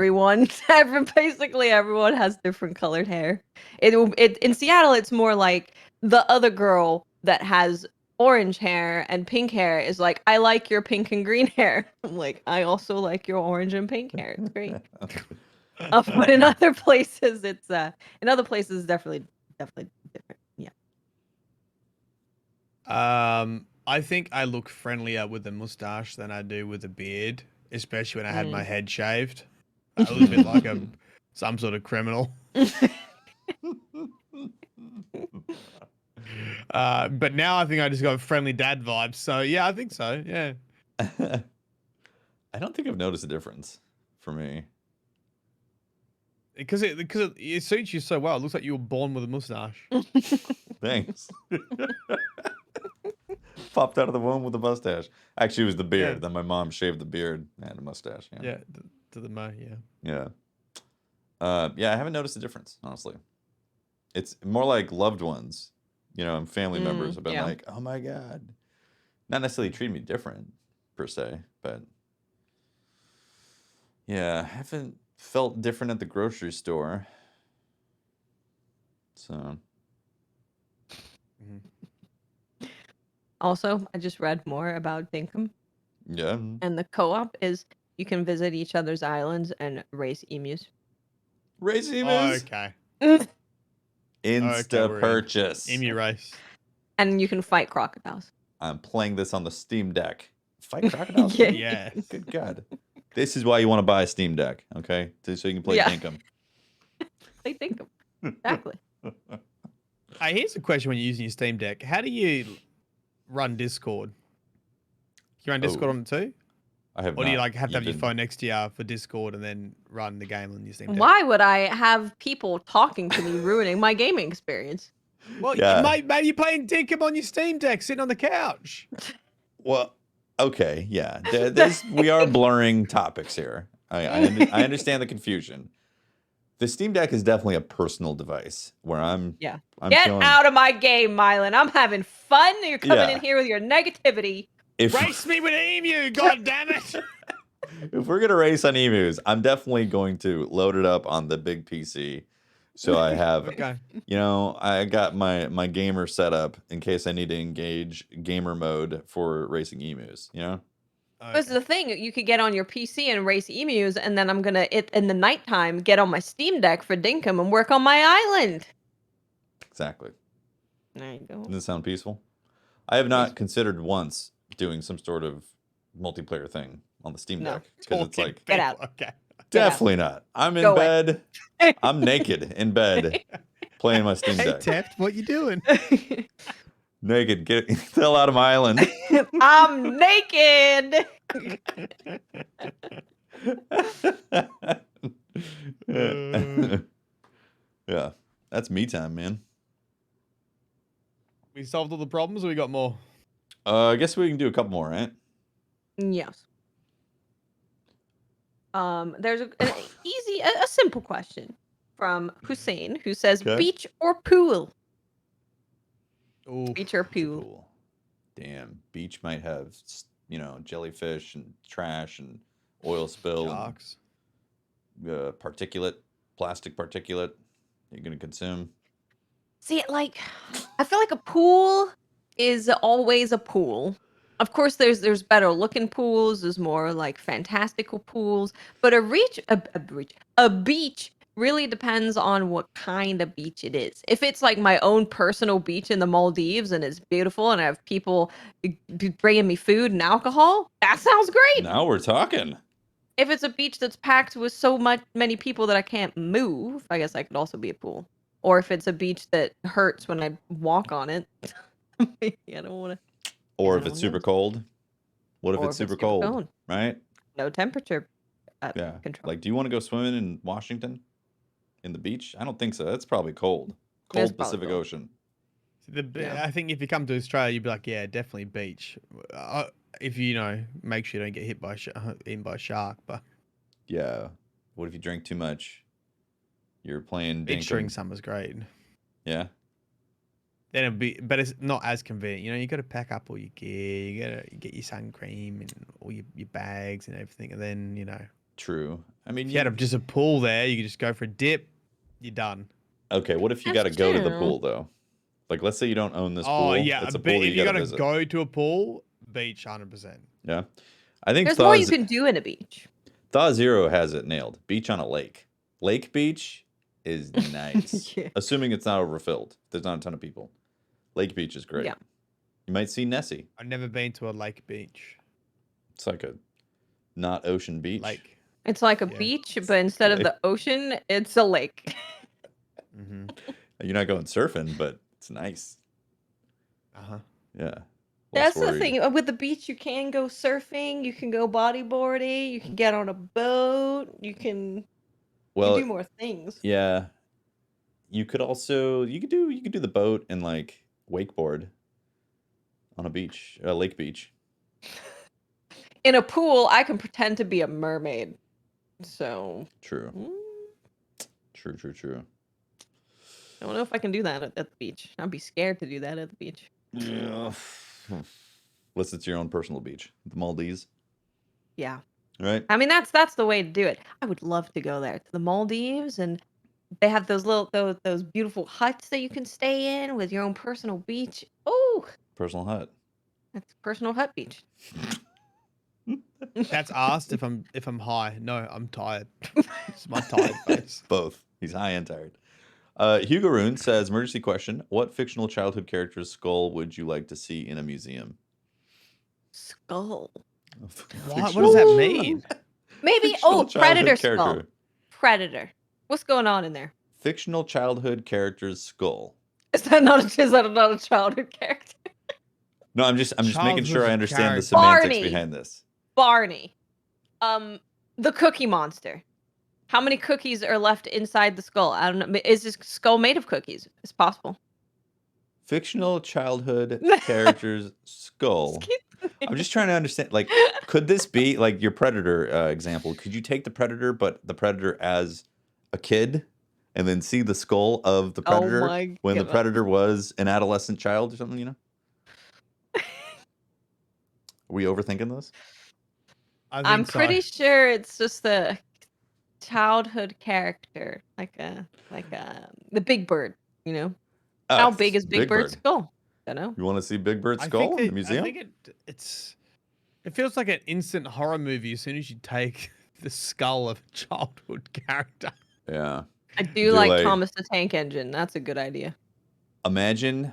basically everyone has different colored hair. It in Seattle, it's more like the other girl that has orange hair and pink hair is like, I like your pink and green hair. I'm like, I also like your orange and pink hair. It's great. But in other places, definitely different. Yeah. I think I look friendlier with a mustache than I do with a beard, especially when I had my head shaved. I look a bit like some sort of criminal. But now I think I just got friendly dad vibes. So yeah, I think so. Yeah. I don't think I've noticed a difference for me. Because it suits you so well. It looks like you were born with a mustache. Thanks. Popped out of the womb with a mustache. Actually, it was the beard. Yeah. Then my mom shaved the beard and a mustache. Yeah. Yeah, to the mo, yeah. Yeah. Yeah, I haven't noticed a difference, honestly. It's more like loved ones, and family members have been like, oh my God. Not necessarily treating me different, per se, but yeah, I haven't felt different at the grocery store. So. Also, I just read more about Dinkum. Yeah. And the co-op is you can visit each other's islands and raise emus. Raise emus? Okay. Insta purchase. Emu race. And you can fight crocodiles. I'm playing this on the Steam Deck. Fight crocodiles? Yeah. Good God. This is why you want to buy a Steam Deck, okay? So you can play Dinkum. Play Dinkum. Exactly. Here's a question when you're using your Steam Deck. How do you run Discord? Can you run Discord on it too? I have Or do you have to have even... your phone next to you for Discord and then run the game on your Steam Deck? Why would I have people talking to me ruining my gaming experience? Well, mate, you're playing Dinkum on your Steam Deck, sitting on the couch. Well, okay, yeah. We are blurring topics here. I understand the confusion. The Steam Deck is definitely a personal device where I'm Get feeling... out of my game, Mylan. I'm having fun. You're coming in here with your negativity. Race me with an emu, god damn it! If we're gonna race on emus, I'm definitely going to load it up on the big PC. So I have, I got my gamer set up in case I need to engage gamer mode for racing emus, That's the thing. You could get on your PC and race emus, and then I'm going to, in the nighttime, get on my Steam Deck for Dinkum and work on my island. Exactly. There you go. Doesn't it sound peaceful? I have not considered once doing some sort of multiplayer thing on the Steam Deck. Because it's like... Get out. Okay. Definitely not. I'm in bed. I'm naked in bed playing my Steam Deck. Hey, Teft, what you doing? Naked. Get the hell out of my island. I'm naked. Yeah. That's me time, man. We solved all the problems or we got more? I guess we can do a couple more, right? Yes. There's a simple question. from Hussein, who says Okay. beach or pool. Ooh, Beach or Beach or pool. pool. Damn, beach might have jellyfish and trash and oil spill sharks. and plastic particulate you're gonna consume. See, like, I feel like a pool is always a pool. Of course, there's better looking pools. There's more like fantastical pools, but a beach really depends on what kind of beach it is. If it's like my own personal beach in the Maldives and it's beautiful and I have people bringing me food and alcohol, that sounds great. Now we're talking. If it's a beach that's packed with many people that I can't move, I guess that could also be a pool. Or if it's a beach that hurts when I walk on it, maybe I don't want to. Or if it's super cold. What if it's super cold? Right? No temperature control. Like, do you want to go swimming in Washington? In the beach? I don't think so. That's probably cold. Cold Pacific Ocean. I think if you come to Australia, you'd be like, yeah, definitely beach. If make sure you don't get hit by eaten by a shark. But yeah, what if you drink too much? You're playing beach during summer's great. Yeah. Then but it's not as convenient. You got to pack up all your gear. You got to get your sun cream and all your bags and everything, and then True. I mean, if you had just a pool there, you could just go for a dip. You're done. Okay, what if you got to go to the pool though? Like, let's say you don't own this pool. Oh yeah, it's a pool if you got to visit. go to a pool, beach, 100%. Yeah, I think there's more you can do in a beach. Thaw Zero has it nailed. Beach on a lake. Lake beach is nice, assuming it's not overfilled. There's not a ton of people. Lake beach is great. Yeah, you might see Nessie. I've never been to a lake beach. It's like a not ocean beach. Lake. It's like a beach, but instead of the ocean, it's a lake. Mm-hmm. You're not going surfing, but it's nice. Uh-huh. Yeah. That's the thing. With the beach, you can go surfing, you can go bodyboarding, you can get on a boat, you can do more things. Yeah. You could do the boat and like wakeboard on a beach, a lake beach. In a pool, I can pretend to be a mermaid. So True. True. I don't know if I can do that at the beach. I'd be scared to do that at the beach. Yeah. Unless it's your own personal beach, the Maldives. Yeah. Right. I mean, that's the way to do it. I would love to go there to the Maldives, and they have those beautiful huts that you can stay in with your own personal beach. Oh, personal hut. That's personal hut beach. That's asked if I'm high. No, I'm tired. It's my tired face. Both. He's high and tired. Hugo Rune says, emergency question. What fictional childhood character's skull would you like to see in a museum? Skull. What does that mean? Maybe, Predator skull. Predator. What's going on in there? Fictional childhood character's skull. Is that not a childhood character? No, I'm just making sure I understand the semantics behind this. Barney. The Cookie Monster. How many cookies are left inside the skull? I don't know. Is this skull made of cookies? It's possible. Fictional childhood character's skull. I'm just trying to understand. Like, could this be like your Predator example? Could you take the Predator, but the Predator as a kid, and then see the skull of the Predator when the Predator was an adolescent child or something? Are we overthinking this? I'm pretty sure it's just the childhood character, like the Big Bird. How big is Big Bird's skull? Don't know. You want to see Big Bird's skull in the museum? I think it feels like an instant horror movie as soon as you take the skull of a childhood character. Yeah. I do like Thomas the Tank Engine. That's a good idea. Imagine,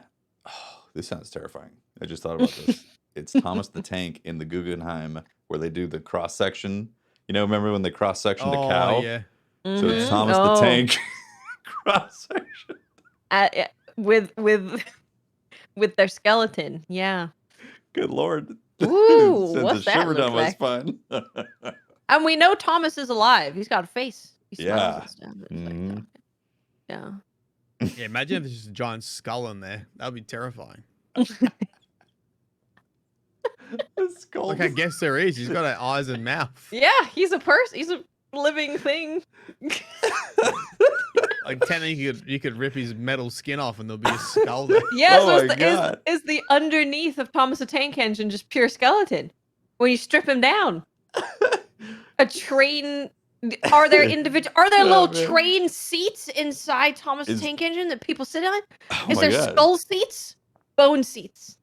this sounds terrifying. I just thought about this. It's Thomas the Tank in the Guggenheim where they do the cross section. Remember when they cross section the cow? Yeah. So it's Thomas the Tank cross section. With their skeleton, yeah. Good Lord. Ooh, what's that shiver look down my like? spine. And we know Thomas is alive. He's got a face. He Yeah. Yeah. Yeah, imagine if there's just a giant skull in there. That would be terrifying. Like, I guess there is. He's got eyes and mouth. Yeah, he's a person. He's a living thing. Like technically, you could rip his metal skin off, and there'll be a skull there. Yeah, Oh so my God. is the underneath of Thomas the Tank Engine just pure skeleton? When you strip him down, a train. Are there little man. train seats inside Thomas the Is- Tank Engine that people sit on? Oh Is my there God. skull seats? Bone seats.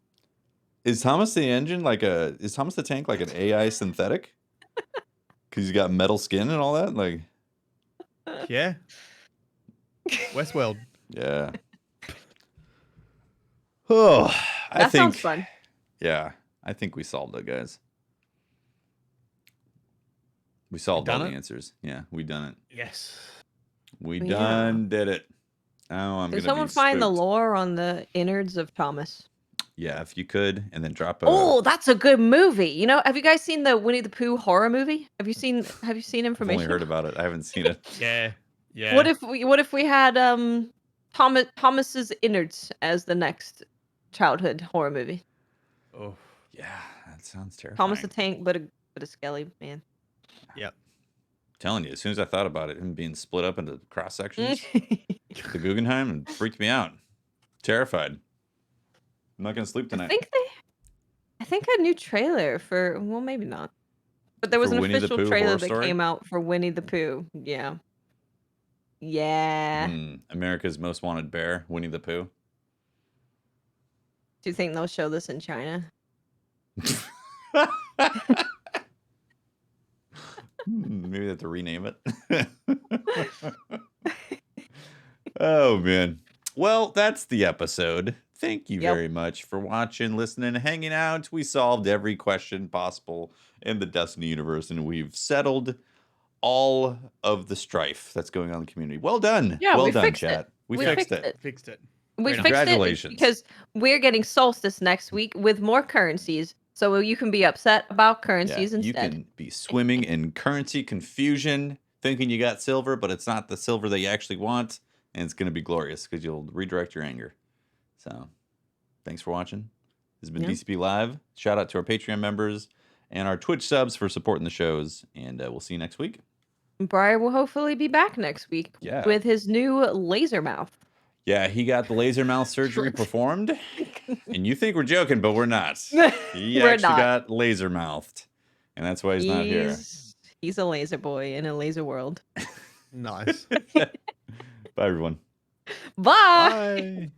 Is Thomas the Engine is Thomas the Tank like an AI synthetic? Because he's got metal skin and all that? Like, Yeah. Westworld. yeah. Oh, I That think. sounds fun. Yeah, I think we solved it, guys. We solved all done the it? answers. Yeah, we done it. Yes. We Yeah. done did it. Now I'm Did gonna someone be find the spooked. lore on the innards of Thomas? Yeah, if you could, and then drop a. Oh, that's a good movie. You know, have you guys seen the Winnie the Pooh horror movie? Have you seen I've only information? heard about it. I haven't seen it. Yeah. Yeah. What if we had Thomas's innards as the next childhood horror movie? Oh. Yeah, that sounds terrifying. Thomas the Tank, but a skelly man. Yep. Telling you, as soon as I thought about it, him being split up into cross sections, the Guggenheim, and freaked me out. Terrified. I'm not gonna sleep tonight. I think a new trailer for, well, maybe not, but there was For an Winnie the official Pooh trailer horror that story? came out for Winnie the Pooh. Yeah. Yeah. America's Most Wanted Bear, Winnie the Pooh. Do you think they'll show this in China? Maybe they have to rename it. Oh, man. Well, that's the episode. Thank you Yep. very much for watching, listening, hanging out. We solved every question possible in the Destiny universe, and we've settled all of the strife that's going on in the community. Well done. Yeah, well we done, fixed it. chat. We We fixed fixed it. it. Fixed it. We Great. fixed it Congratulations. because we're getting Solstice next week with more currencies, so you can be upset about currencies You instead. can be swimming in currency confusion, thinking you got silver, but it's not the silver that you actually want, and it's going to be glorious because you'll redirect your anger. So, thanks for watching. This has been Yeah. DCP Live. Shout out to our Patreon members and our Twitch subs for supporting the shows, and we'll see you next week. Briar will hopefully be back next week Yeah. with his new laser mouth. Yeah, he got the laser mouth surgery performed, and you think we're joking, but we're not. He We're actually not. got laser mouthed, and that's why he's not here. He's a laser boy in a laser world. Nice. Bye, everyone. Bye. Bye.